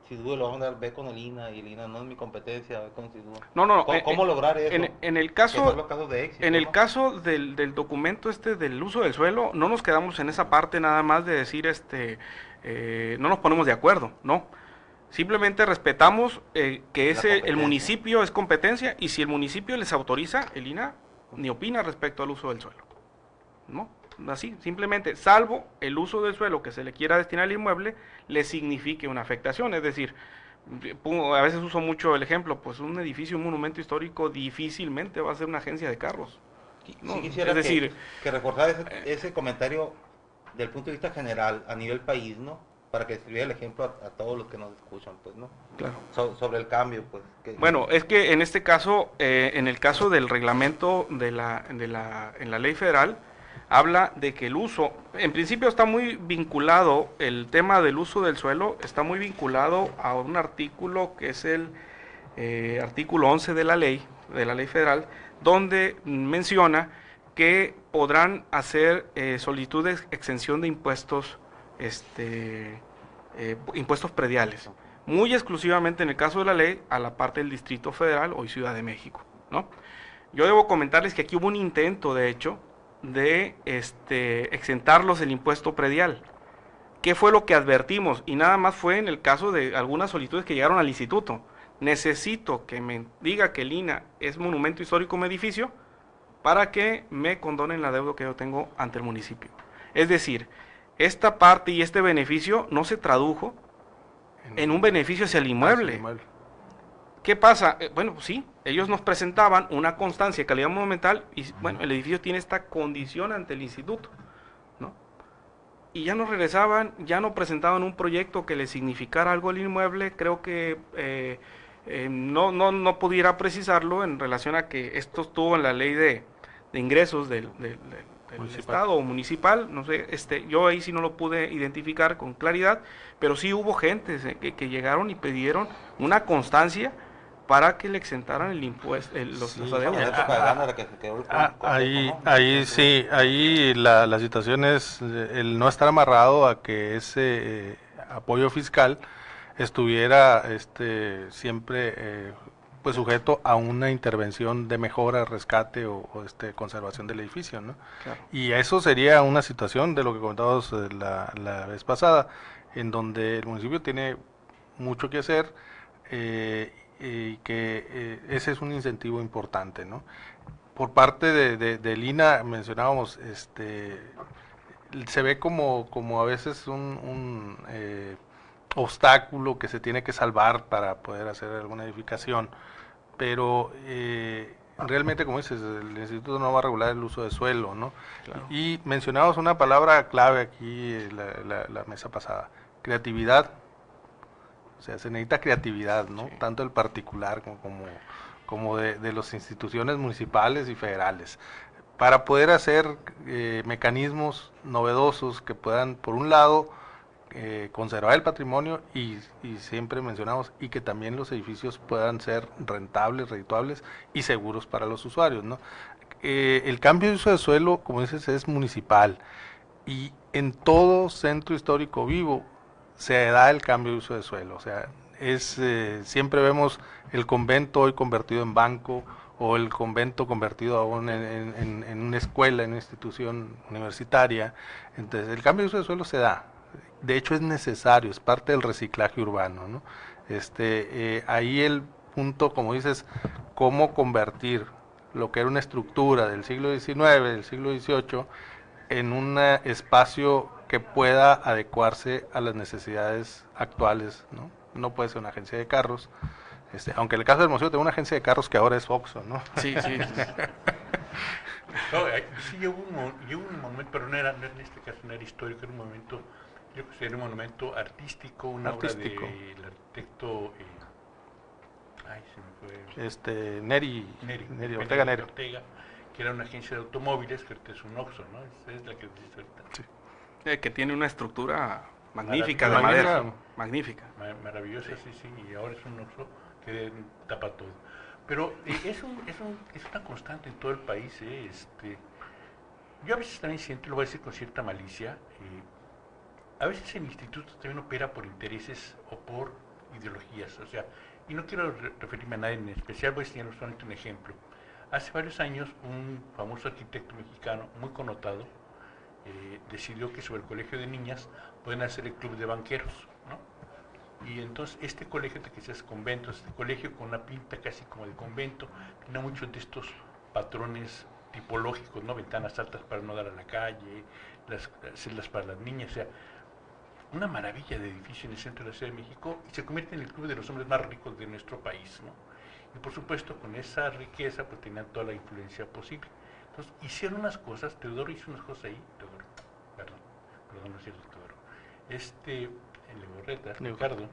si dudo lo vamos a dar, ve con el INAH y el INAH no es mi competencia, ve con Sidú. No. ¿Cómo lograr eso? En el caso, los casos de éxito, en el ¿no? caso del documento del uso del suelo, no nos quedamos en esa parte nada más de decir, no nos ponemos de acuerdo, no. Simplemente respetamos que el municipio es competencia y si el municipio les autoriza, el INAH ni opina respecto al uso del suelo, ¿no? Así, simplemente, salvo el uso del suelo que se le quiera destinar al inmueble, le signifique una afectación. Es decir, a veces uso mucho el ejemplo, pues un edificio, un monumento histórico difícilmente va a ser una agencia de carros. ¿No? Sí quisiera que recordar ese comentario del punto de vista general, a nivel país, ¿no? Para que sirviera el ejemplo a todos los que nos escuchan, pues, ¿no? Claro. Sobre el cambio, pues. Bueno, es que en este caso, en el caso del reglamento en la ley federal, habla de que el uso, en principio está muy vinculado, el tema del uso del suelo está muy vinculado a un artículo que es el artículo 11 de la ley federal, donde menciona que podrán hacer solicitudes de exención de impuestos, impuestos prediales, muy exclusivamente en el caso de la ley a la parte del Distrito Federal o Ciudad de México, ¿no? Yo debo comentarles que aquí hubo un intento, de hecho, de exentarlos del impuesto predial. ¿Qué fue lo que advertimos? Y nada más fue en el caso de algunas solicitudes que llegaron al instituto. Necesito que me diga que el INAH es monumento histórico o edificio para que me condonen la deuda que yo tengo ante el municipio. Es decir, esta parte y este beneficio no se tradujo en un beneficio hacia el inmueble. ¿Qué pasa? Bueno, pues sí, ellos nos presentaban una constancia de calidad monumental y bueno, el edificio tiene esta condición ante el instituto, ¿no? Y ya no regresaban, ya no presentaban un proyecto que le significara algo al inmueble. Creo que no pudiera precisarlo en relación a que esto estuvo en la ley de ingresos del estado o municipal, no sé, yo ahí sí no lo pude identificar con claridad, pero sí hubo gente que llegaron y pidieron una constancia para que le exentaran el impuesto, los En la adeudos. época de Gana, que se quedó el consejo, Ahí, ¿no? ahí sí, ahí la situación es el no estar amarrado a que ese apoyo fiscal estuviera siempre pues sujeto a una intervención de mejora, rescate o conservación del edificio, ¿no? Claro. Y eso sería una situación de lo que comentábamos la vez pasada, en donde el municipio tiene mucho que hacer y que ese es un incentivo importante, ¿no? Por parte del INA mencionábamos, se ve como a veces un obstáculo que se tiene que salvar para poder hacer alguna edificación, pero realmente, como dices, el instituto no va a regular el uso de suelo, ¿no? Claro. Y mencionamos una palabra clave aquí la mesa pasada, creatividad. O sea, se necesita creatividad, ¿no? Sí. Tanto el particular como de las instituciones municipales y federales, para poder hacer mecanismos novedosos que puedan, por un lado, conservar el patrimonio y siempre mencionamos, y que también los edificios puedan ser rentables, redituables y seguros para los usuarios, ¿no? El cambio de uso de suelo, como dices, es municipal, y en todo centro histórico vivo se da el cambio de uso de suelo. O sea, siempre vemos el convento hoy convertido en banco, o el convento convertido aún en una escuela, en una institución universitaria. Entonces, el cambio de uso de suelo se da. De hecho, es necesario, es parte del reciclaje urbano, ¿no? Ahí el punto, como dices, cómo convertir lo que era una estructura del siglo XIX, del siglo XVIII, en un espacio que pueda adecuarse a las necesidades actuales, ¿no? No puede ser una agencia de carros, aunque en el caso del museo tengo una agencia de carros que ahora es Oxxo, ¿no? Sí, sí. No, sí llegó un momento, pero no era en este caso, no era histórico, era un momento, yo considero un monumento artístico, una Artístico. obra del arquitecto, ay, se me fue, Neri, Ortega Neri. Ortega, que era una agencia de automóviles, que ahorita es un Oxxo, ¿no? Es la que dice ahorita. Sí. Que tiene una estructura magnífica de Maravillosa. madera. Magnífica. Maravillosa, sí, y ahora es un Oxxo que tapa todo. Pero es una constante en todo el país. Yo a veces también siento, lo voy a decir con cierta malicia, a veces el instituto también opera por intereses o por ideologías. O sea, y no quiero referirme a nadie en especial, voy a señalar solamente un ejemplo. Hace varios años un famoso arquitecto mexicano muy connotado decidió que sobre el colegio de niñas pueden hacer el club de banqueros, ¿no? Y entonces este colegio, que se hace convento, este colegio con una pinta casi como de convento, tiene muchos de estos patrones tipológicos, ¿no? Ventanas altas para no dar a la calle, las celdas para las niñas, o sea, una maravilla de edificio en el centro de la Ciudad de México, y se convierte en el club de los hombres más ricos de nuestro país, ¿no? Y por supuesto con esa riqueza pues tenían toda la influencia posible. Entonces hicieron unas cosas, Teodoro hizo unas cosas ahí, perdón, no es cierto, Teodoro, en Legorreta, Ricardo,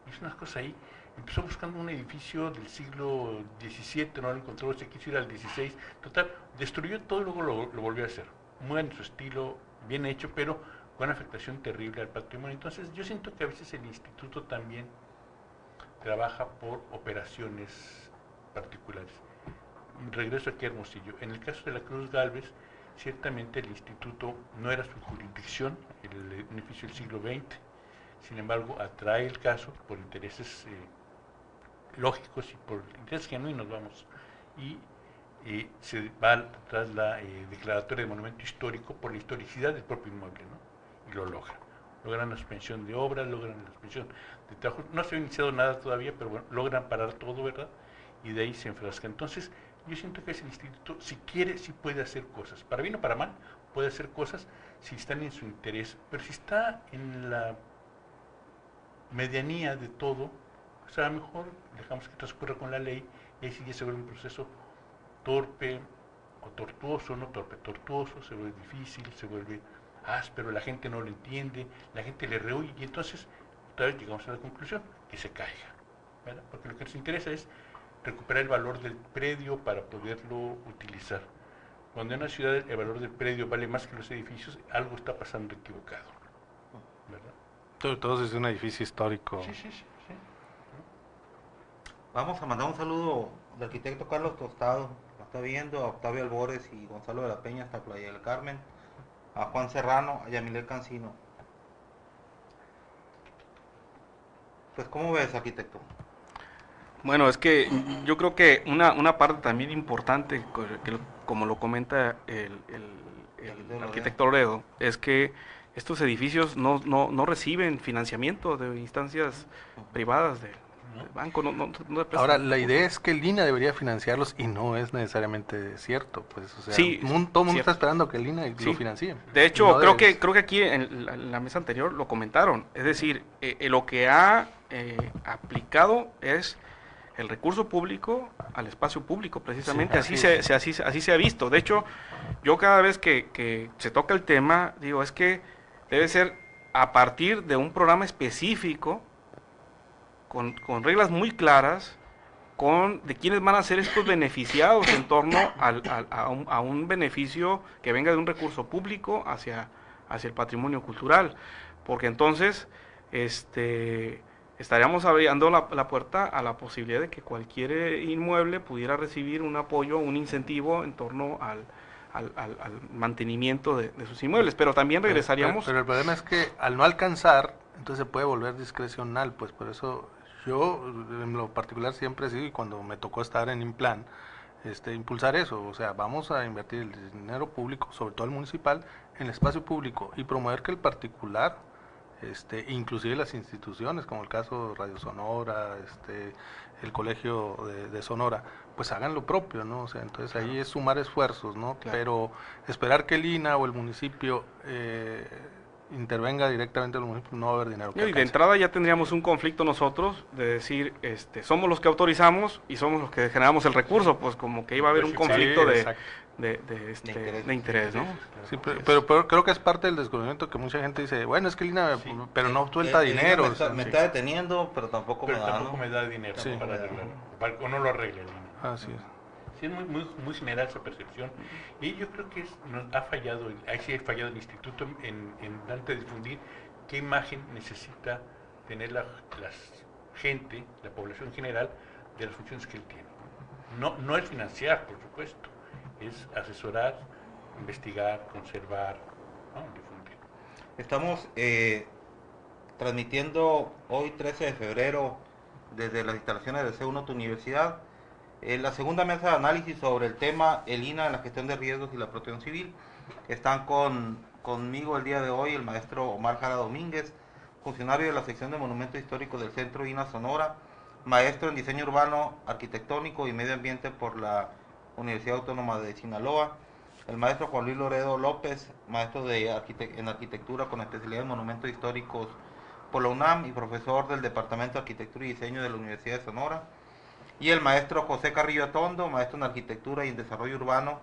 hizo unas cosas ahí, empezó buscando un edificio del siglo XVII, no lo encontró, se quiso ir al XVI, total, destruyó todo y luego lo volvió a hacer, muy en su estilo, bien hecho, pero con una afectación terrible al patrimonio. Entonces yo siento que a veces el instituto también trabaja por operaciones particulares. Regreso aquí a Hermosillo. En el caso de la Cruz Gálvez, ciertamente el instituto no era su jurisdicción, el edificio del siglo XX, sin embargo atrae el caso por intereses lógicos y por intereses genuinos, vamos, y se va tras la declaratoria de monumento histórico por la historicidad del propio inmueble, ¿no? Y lo logra. Logran la suspensión de obras, logran la suspensión de trabajo. No se ha iniciado nada todavía, pero bueno, logran parar todo, ¿verdad? Y de ahí se enfrasca. Entonces, yo siento que ese instituto, si quiere, sí puede hacer cosas. Para bien o para mal, puede hacer cosas si están en su interés. Pero si está en la medianía de todo, O sea, a lo mejor dejamos que transcurra con la ley y ahí sí ya se vuelve un proceso torpe o tortuoso, no torpe, tortuoso, se vuelve difícil, se vuelve áspero, la gente no lo entiende, la gente le rehuye y entonces otra vez llegamos a la conclusión que se caiga, ¿verdad? Porque lo que nos interesa es recuperar el valor del predio para poderlo utilizar. Cuando en una ciudad el valor del predio vale más que los edificios, algo está pasando equivocado, ¿verdad? Sobre todo si es un edificio histórico. Sí, sí, sí, sí. Vamos a mandar un saludo del arquitecto Carlos Tostado, lo está viendo, a Octavio Albores y Gonzalo de la Peña hasta Playa del Carmen, a Juan Serrano, a Yamilé Cancino. Pues, ¿cómo ves, arquitecto? Bueno, es que yo creo que una parte también importante, como lo comenta el arquitecto Loredo, es que estos edificios no reciben financiamiento de instancias privadas del banco. Ahora, la idea es que el INA debería financiarlos y no es necesariamente cierto. Pues, o sea, Sí, todo el mundo cierto. está esperando que el INA Sí. lo financie. De hecho, No creo debes- que aquí en la mesa anterior lo comentaron. Es decir, lo que ha aplicado es el recurso público al espacio público, precisamente. Sí, Así se ha visto. De hecho, yo cada vez que se toca el tema, digo, es que debe ser a partir de un programa específico, con reglas muy claras, de quiénes van a ser estos beneficiados en torno a un beneficio que venga de un recurso público hacia el patrimonio cultural. Porque entonces estaríamos abriendo la puerta a la posibilidad de que cualquier inmueble pudiera recibir un apoyo, un incentivo en torno al mantenimiento de sus inmuebles. Pero también regresaríamos... Pero el problema es que al no alcanzar, entonces se puede volver discrecional, pues por eso yo en lo particular siempre he sido, y cuando me tocó estar en Implan, impulsar eso, o sea, vamos a invertir el dinero público, sobre todo el municipal, en el espacio público y promover que el particular, inclusive las instituciones, como el caso de Radio Sonora, el Colegio de Sonora, pues hagan lo propio, ¿no? O sea, entonces ahí es sumar esfuerzos, ¿no? Claro. Pero esperar que el INA o el municipio intervenga directamente en el municipio, no va a haber dinero que Y de alcance. entrada ya tendríamos un conflicto nosotros de decir, somos los que autorizamos y somos los que generamos el recurso, pues como que iba a haber un Sí, conflicto exacto. de interés, ¿no? Sí, pero creo que es parte del descubrimiento que mucha gente dice, bueno, es que el INA, Sí. pero no suelta El dinero. INA o sea, me sí. está deteniendo, pero tampoco Pero me da, tampoco ¿no? me da dinero Sí. para arreglarlo, o no lo arregle el INE. Así es. Sí, es muy general esa percepción. Y yo creo que ha fallado, ahí sí ha fallado el instituto en dar a difundir qué imagen necesita tener la gente, la población general, de las funciones que él tiene. No es financiar, por supuesto, es asesorar, investigar, conservar, ¿no? Difundir. Estamos transmitiendo hoy 13 de febrero desde las instalaciones de C1 Tu Universidad la segunda mesa de análisis sobre el tema el INA en la gestión de riesgos y la protección civil. Están conmigo el día de hoy el maestro Omar Jara Domínguez, funcionario de la sección de monumentos históricos del Centro INA Sonora, maestro en diseño urbano, arquitectónico y medio ambiente por la Universidad Autónoma de Sinaloa, el maestro Juan Luis Loredo López, maestro en arquitectura con especialidad en monumentos históricos por la UNAM y profesor del Departamento de Arquitectura y Diseño de la Universidad de Sonora, y el maestro José Carrillo Atondo, maestro en arquitectura y en desarrollo urbano,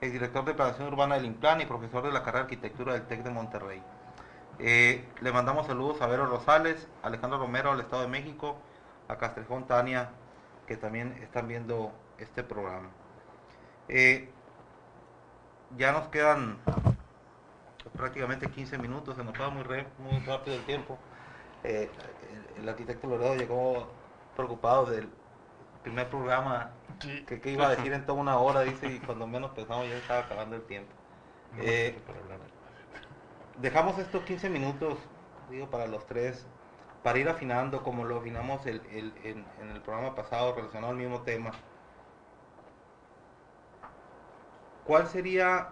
el director de planación urbana del Implan y profesor de la carrera de arquitectura del TEC de Monterrey. Le mandamos saludos a Vero Rosales, a Alejandro Romero del Estado de México, a Castrejón Tania, que también están viendo este programa. Ya nos quedan prácticamente 15 minutos, se nos va muy rápido el tiempo. El arquitecto Loredo llegó preocupado del primer programa, Sí. que iba a decir en toda una hora, dice, y cuando menos pensamos ya estaba acabando el tiempo. No sé para hablar. Dejamos estos 15 minutos, digo, para los tres, para ir afinando como lo afinamos en el programa pasado relacionado al mismo tema. ¿Cuál sería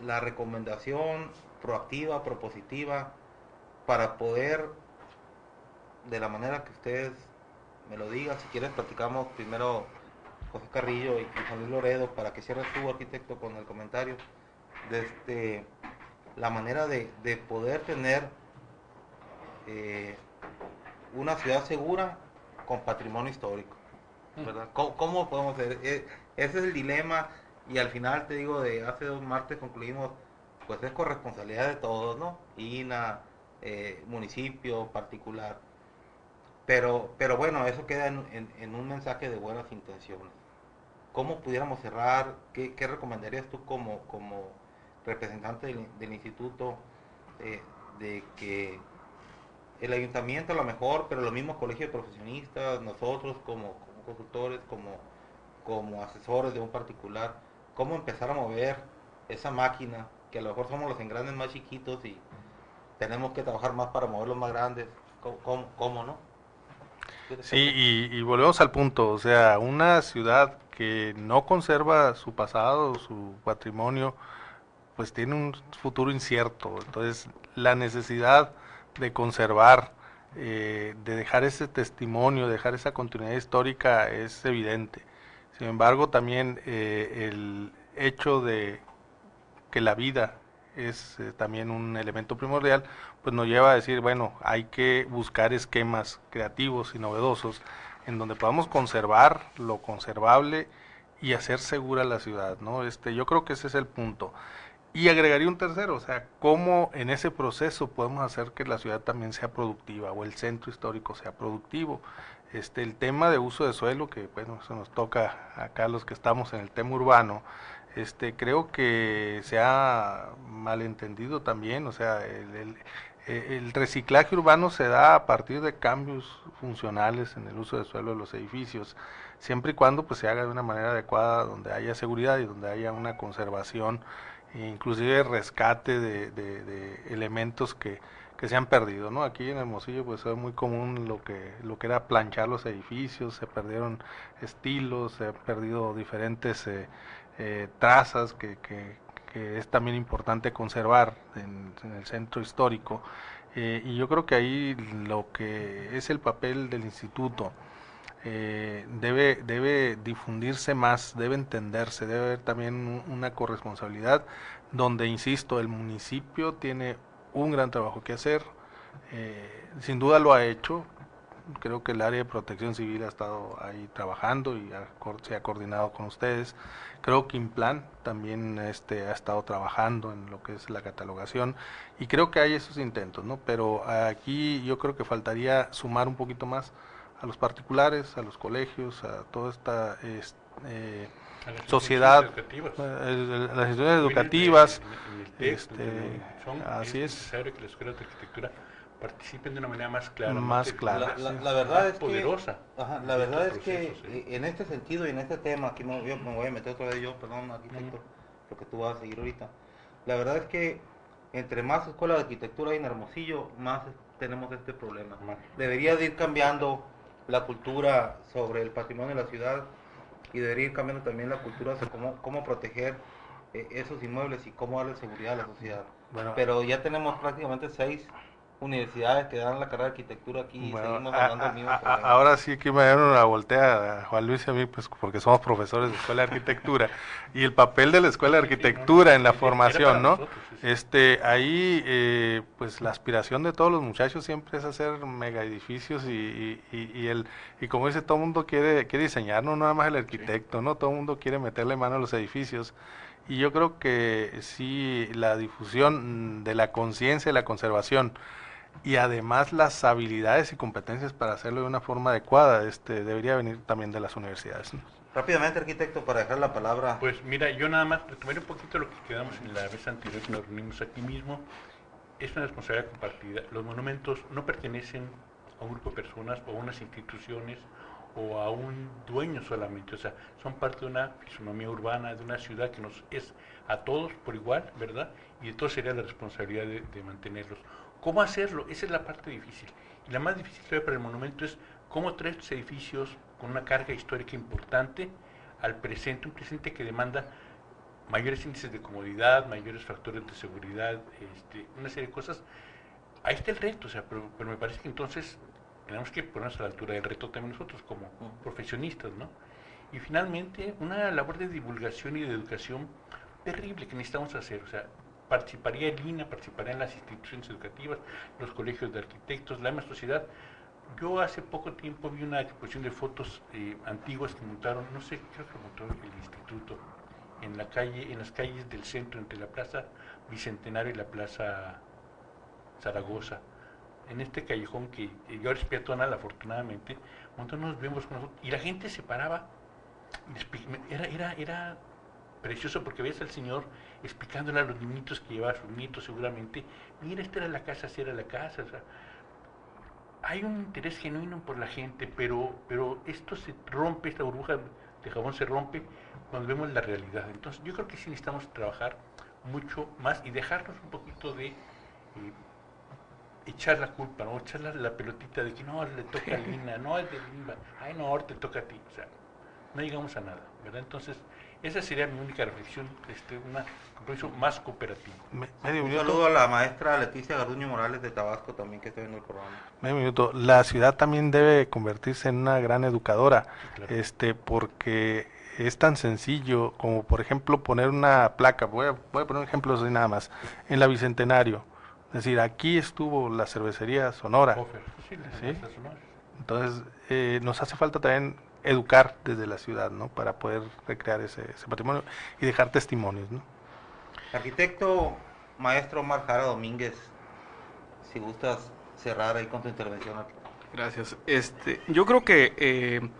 la recomendación proactiva, propositiva, para poder, de la manera que ustedes me lo digan, si quieres platicamos primero José Carrillo y Juan Luis Loredo, para que cierres tú, arquitecto, con el comentario, la manera de poder tener una ciudad segura con patrimonio histórico, ¿verdad? ¿Cómo podemos hacer? Ese es el dilema, y al final te digo, de hace 2 martes concluimos, pues es corresponsabilidad de todos, ¿no? INA, municipio, particular. Pero bueno, eso queda en un mensaje de buenas intenciones. ¿Cómo pudiéramos cerrar? ¿Qué recomendarías tú como representante del instituto, de que el ayuntamiento a lo mejor, pero los mismos colegios de profesionistas, nosotros como consultores, como asesores de un particular, cómo empezar a mover esa máquina, que a lo mejor somos los engranes más chiquitos y tenemos que trabajar más para mover los más grandes? ¿Cómo no? Sí, y volvemos al punto, o sea, una ciudad que no conserva su pasado, su patrimonio, pues tiene un futuro incierto. Entonces, la necesidad de conservar, de dejar ese testimonio, dejar esa continuidad histórica es evidente. Sin embargo, también el hecho de que la vida es también un elemento primordial, pues nos lleva a decir, bueno, hay que buscar esquemas creativos y novedosos en donde podamos conservar lo conservable y hacer segura la ciudad, ¿no? Yo creo que ese es el punto. Y agregaría un tercero, o sea, cómo en ese proceso podemos hacer que la ciudad también sea productiva o el centro histórico sea productivo. El tema de uso de suelo, que bueno, eso nos toca acá los que estamos en el tema urbano, creo que se ha malentendido también, o sea, el reciclaje urbano se da a partir de cambios funcionales en el uso de suelo de los edificios, siempre y cuando pues se haga de una manera adecuada, donde haya seguridad y donde haya una conservación, inclusive rescate de elementos que se han perdido, ¿no? Aquí en Hermosillo pues es muy común lo que era planchar los edificios, se perdieron estilos, se han perdido diferentes trazas que es también importante conservar en el centro histórico, y yo creo que ahí lo que es el papel del instituto debe difundirse más, debe entenderse, debe haber también una corresponsabilidad donde, insisto, el municipio tiene un gran trabajo que hacer, sin duda lo ha hecho. Creo que el área de protección civil ha estado ahí trabajando y se ha coordinado con ustedes. Creo que Implan también ha estado trabajando en lo que es la catalogación, y creo que hay esos intentos, ¿no? Pero aquí yo creo que faltaría sumar un poquito más a los particulares, a los colegios, a toda esta sociedad, las instituciones educativas. Así es. Es necesario que las escuelas de arquitectura participen de una manera más clara, más clara. La verdad es poderosa. La verdad es que en este sentido y en este tema, aquí me voy a meter otra vez yo, perdón, arquitecto, lo que tú vas a seguir ahorita. La verdad es que entre más escuelas de arquitectura hay en Hermosillo, más tenemos este problema. Debería de ir cambiando la cultura sobre el patrimonio de la ciudad, y debería ir cambiando también la cultura sobre cómo proteger esos inmuebles y cómo darle seguridad a la sociedad. Bueno, pero ya tenemos prácticamente 6 universidades que dan la carrera de arquitectura aquí, bueno, y seguimos hablando del mismo problema. Ahora sí que me dieron una voltea a Juan Luis y a mí, pues porque somos profesores de escuela de arquitectura, y el papel de la escuela de arquitectura en la formación, ¿no? Ahí pues la aspiración de todos los muchachos siempre es hacer mega edificios, y como dice, todo el mundo quiere diseñar, no nada más el arquitecto, ¿no? Todo el mundo quiere meterle mano a los edificios. Y yo creo que sí, la difusión de la conciencia de la conservación, y además las habilidades y competencias para hacerlo de una forma adecuada, debería venir también de las universidades, ¿no? Rápidamente, arquitecto, para dejar la palabra. Pues mira, yo nada más retomaré un poquito lo que quedamos en la vez anterior que nos reunimos aquí mismo. Es una responsabilidad compartida. Los monumentos no pertenecen a un grupo de personas o a unas instituciones o a un dueño solamente, o sea, son parte de una fisonomía urbana, de una ciudad que nos es a todos por igual, ¿verdad? Y de todos sería la responsabilidad de mantenerlos. ¿Cómo hacerlo? Esa es la parte difícil. Y la más difícil todavía para el monumento es cómo traer estos edificios con una carga histórica importante al presente, un presente que demanda mayores índices de comodidad, mayores factores de seguridad, una serie de cosas. Ahí está el reto, o sea, pero me parece que entonces tenemos que ponernos a la altura del reto también nosotros como profesionistas, ¿no? Y finalmente, una labor de divulgación y de educación terrible que necesitamos hacer, o sea, participaría el INA, participarían las instituciones educativas, los colegios de arquitectos, la misma sociedad, Yo hace poco tiempo vi una exposición de fotos antiguas que montaron, no sé, creo que montó el instituto, en la calle, en las calles del centro, entre la Plaza Bicentenario y la Plaza Zaragoza. En este callejón que yo ahora es peatonal, afortunadamente, montaron unos vemos con nosotros, y la gente se paraba, era precioso porque ves al señor explicándole a los niñitos que llevaba a sus nietos seguramente, mira, esta era la casa, así era la casa, o sea, hay un interés genuino por la gente, pero esto se rompe, esta burbuja de jabón se rompe cuando vemos la realidad. Entonces yo creo que sí necesitamos trabajar mucho más y dejarnos un poquito de echar la culpa, ¿no? Echar la pelotita de que no, le toca a Lina, no, es de Lima, ay no, ahora te toca a ti, o sea, no llegamos a nada, ¿verdad? Entonces, esa sería mi única reflexión, un compromiso más cooperativo. Medio Un minuto. saludo a la maestra Leticia Garduño Morales de Tabasco también, que está viendo el programa. Medio minuto. La ciudad también debe convertirse en una gran educadora, Sí, claro. porque es tan sencillo como, por ejemplo, poner una placa. Voy a poner un ejemplo así nada más. En la Bicentenario. Es decir, aquí estuvo la cervecería Sonora. Hofer, sí, las ¿Sí? maestras sonoras. Entonces, nos hace falta también educar desde la ciudad, ¿no? Para poder recrear ese patrimonio y dejar testimonios, ¿no? Arquitecto maestro Omar Jara Domínguez, si gustas cerrar ahí con tu intervención. Gracias. Yo creo que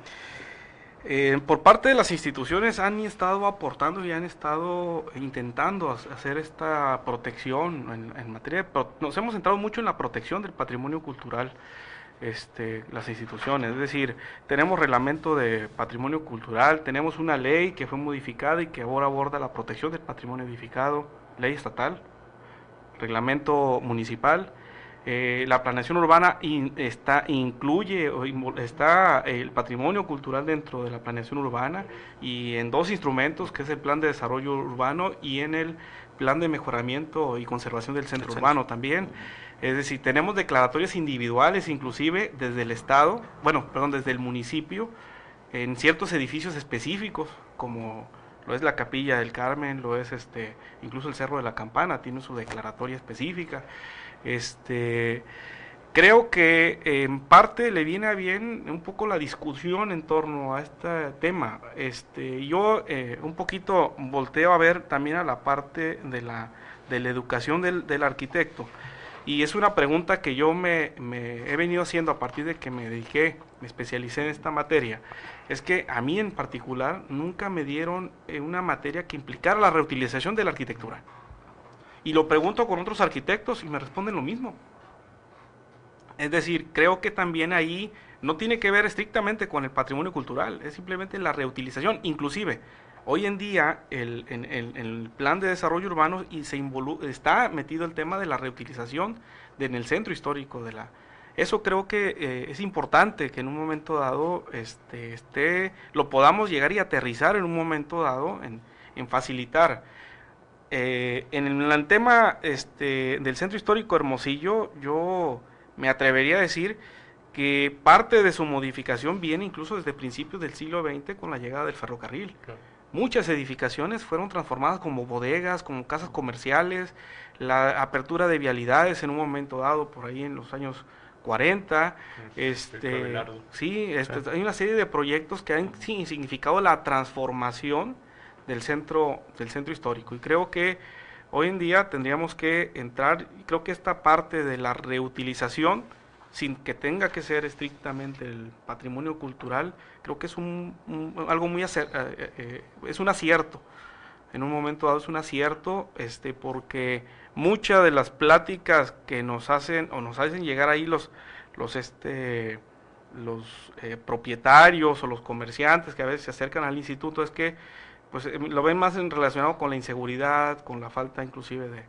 por parte de las instituciones han estado aportando y han estado intentando hacer esta protección en materia nos hemos centrado mucho en la protección del patrimonio cultural, las instituciones, es decir, tenemos reglamento de patrimonio cultural, tenemos una ley que fue modificada y que ahora aborda la protección del patrimonio edificado, ley estatal, reglamento municipal. La planeación urbana incluye está el patrimonio cultural dentro de la planeación urbana y en dos instrumentos, que es el plan de desarrollo urbano y en el plan de mejoramiento y conservación del centro urbano también. Es decir, tenemos declaratorias individuales inclusive desde el estado, desde el municipio, en ciertos edificios específicos, como lo es la Capilla del Carmen, lo es incluso el Cerro de la Campana, tiene su declaratoria específica. Creo que en parte le viene a bien un poco la discusión en torno a este tema. Yo un poquito volteo a ver también a la parte de la educación del arquitecto. Y es una pregunta que yo me he venido haciendo a partir de que me especialicé en esta materia. Es que a mí en particular nunca me dieron una materia que implicara la reutilización de la arquitectura. Y lo pregunto con otros arquitectos y me responden lo mismo. Es decir, creo que también ahí no tiene que ver estrictamente con el patrimonio cultural, es simplemente la reutilización. Inclusive, hoy en día en el plan de desarrollo urbano está metido el tema de la reutilización en el centro histórico de la... Eso creo que es importante que en un momento dado lo podamos llegar y aterrizar en un momento dado en facilitar. En el tema del centro histórico Hermosillo, yo me atrevería a decir que parte de su modificación viene incluso desde principios del siglo XX con la llegada del ferrocarril. Claro. Muchas edificaciones fueron transformadas como bodegas, como casas comerciales, la apertura de vialidades en un momento dado, por ahí en los años 40. Sí, hay una serie de proyectos que han significado la transformación del centro histórico, y creo que hoy en día tendríamos que entrar, creo que esta parte de la reutilización, sin que tenga que ser estrictamente el patrimonio cultural, creo que es algo muy es un acierto. En un momento dado es un acierto, porque muchas de las pláticas que nos hacen llegar ahí los propietarios o los comerciantes que a veces se acercan al instituto, es que pues lo ven más relacionado con la inseguridad, con la falta inclusive de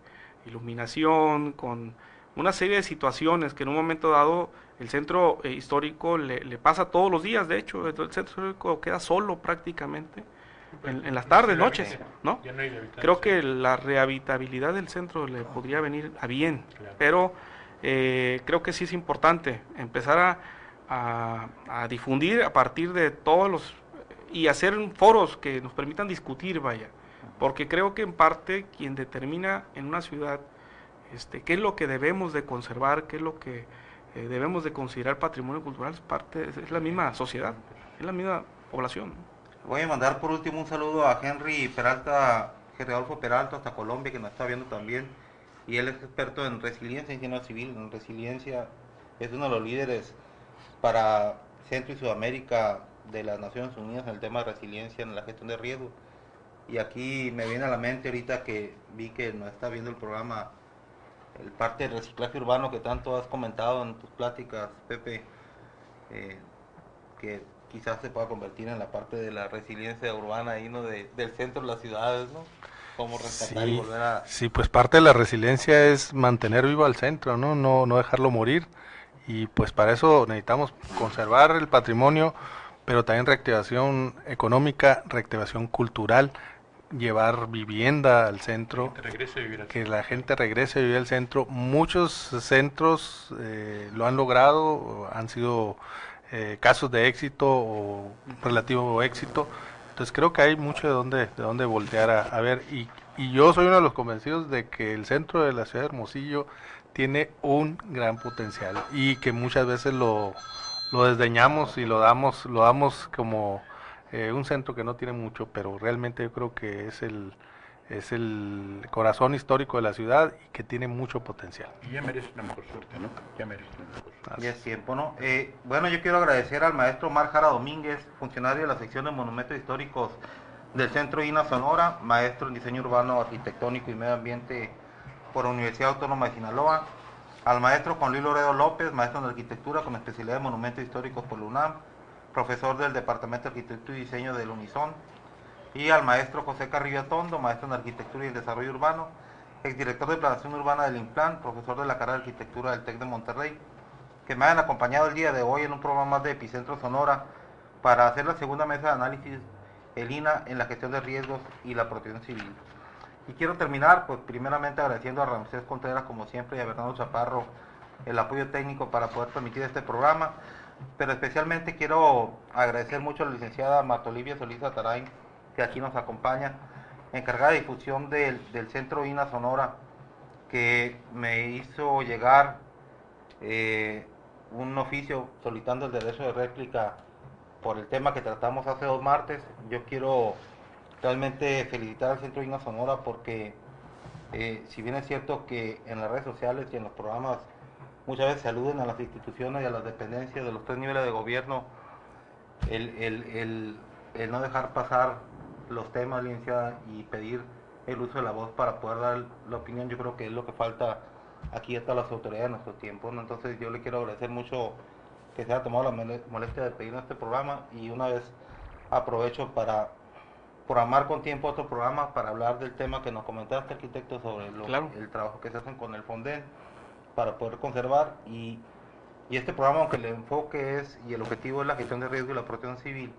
iluminación, con una serie de situaciones que en un momento dado el centro histórico le pasa todos los días. De hecho, el centro histórico queda solo prácticamente en las tardes, noches, ¿no? Ya no hay habitantes. Creo que la rehabilitabilidad del centro le podría venir a bien, Claro. pero creo que sí es importante empezar a difundir a partir de todos los y hacer foros que nos permitan discutir, vaya, porque creo que en parte quien determina en una ciudad qué es lo que debemos de conservar, qué es lo que debemos de considerar patrimonio cultural, es la misma sociedad, es la misma población. Voy a mandar por último un saludo a Henry Peralta, Henry Adolfo Peralta, hasta Colombia, que nos está viendo también. Y él es experto en resiliencia, ingeniero civil, en resiliencia. Es uno de los líderes para Centro y Sudamérica de las Naciones Unidas en el tema de resiliencia en la gestión de riesgos. Y aquí me viene a la mente ahorita que vi que nos está viendo el programa, el parte de reciclaje urbano que tanto has comentado en tus pláticas, Pepe, que quizás se pueda convertir en la parte de la resiliencia urbana ahí, ¿no? Del centro de las ciudades, ¿no? Cómo rescatar y volver a... Sí, pues parte de la resiliencia es mantener vivo al centro, ¿no? No dejarlo morir. Y pues para eso necesitamos conservar el patrimonio, pero también reactivación económica, reactivación cultural, llevar vivienda al centro, que la gente regrese a vivir al centro. Muchos centros lo han logrado, han sido casos de éxito o relativo éxito. Entonces creo que hay mucho de dónde voltear a ver, y yo soy uno de los convencidos de que el centro de la ciudad de Hermosillo tiene un gran potencial y que muchas veces lo desdeñamos y lo damos como un centro que no tiene mucho, pero realmente yo creo que es el corazón histórico de la ciudad y que tiene mucho potencial. Y ya merece una mejor suerte, ¿no? Ya merece una mejor suerte. Ya es tiempo, ¿no? Bueno, yo quiero agradecer al maestro Omar Jara Domínguez, funcionario de la sección de Monumentos Históricos del Centro INA Sonora, maestro en Diseño Urbano, Arquitectónico y Medio Ambiente por la Universidad Autónoma de Sinaloa, al maestro Juan Luis Loredo López, maestro en Arquitectura con especialidad en Monumentos Históricos por la UNAM, profesor del Departamento de Arquitectura y Diseño del UNISON, y al maestro José Carrillo Atondo, maestro en Arquitectura y Desarrollo Urbano, exdirector de Planación Urbana del INPLAN, profesor de la carrera de Arquitectura del TEC de Monterrey, que me han acompañado el día de hoy en un programa más de Epicentro Sonora para hacer la segunda mesa de análisis el INA en la gestión de riesgos y la protección civil. Y quiero terminar, pues primeramente agradeciendo a Ramsés Contreras, como siempre, y a Bernardo Chaparro el apoyo técnico para poder transmitir este programa, pero especialmente quiero agradecer mucho a la licenciada Marta Olivia Solís Atarain, que aquí nos acompaña, encargada de difusión del Centro INA Sonora, que me hizo llegar un oficio solicitando el derecho de réplica por el tema que tratamos hace 2 martes. Yo quiero realmente felicitar al Centro INA Sonora porque si bien es cierto que en las redes sociales y en los programas muchas veces se aluden a las instituciones y a las dependencias de los 3 niveles de gobierno, el no dejar pasar los temas, licenciada, y pedir el uso de la voz para poder dar la opinión, yo creo que es lo que falta aquí hasta las autoridades de nuestro tiempo, ¿no? Entonces yo le quiero agradecer mucho que se haya tomado la molestia de pedirnos este programa, y una vez aprovecho para programar con tiempo otro programa para hablar del tema que nos comentaste, arquitecto, sobre Claro. el trabajo que se hacen con el Fonden para poder conservar, y este programa, aunque el enfoque es y el objetivo es la gestión de riesgo y la protección civil,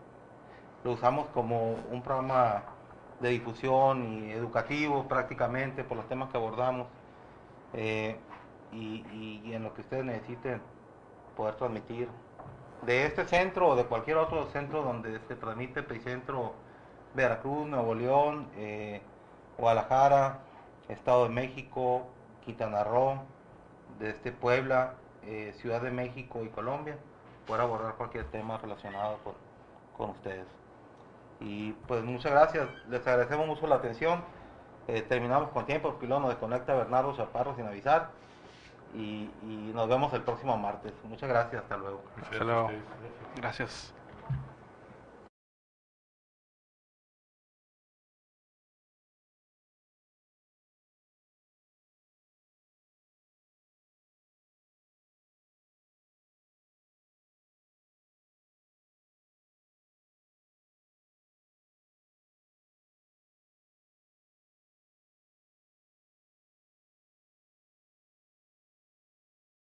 lo usamos como un programa de difusión y educativo prácticamente por los temas que abordamos, y en lo que ustedes necesiten poder transmitir de este centro o de cualquier otro centro donde se transmite Epicentro, Veracruz, Nuevo León, Guadalajara, Estado de México, Quintana Roo, desde Puebla, Ciudad de México y Colombia, poder abordar cualquier tema relacionado con ustedes. Y pues muchas gracias, les agradecemos mucho la atención. Terminamos con tiempo porque luego nos desconecta Bernardo Chaparro sin avisar, y nos vemos el próximo martes. Muchas gracias, hasta luego. Hasta luego. Gracias.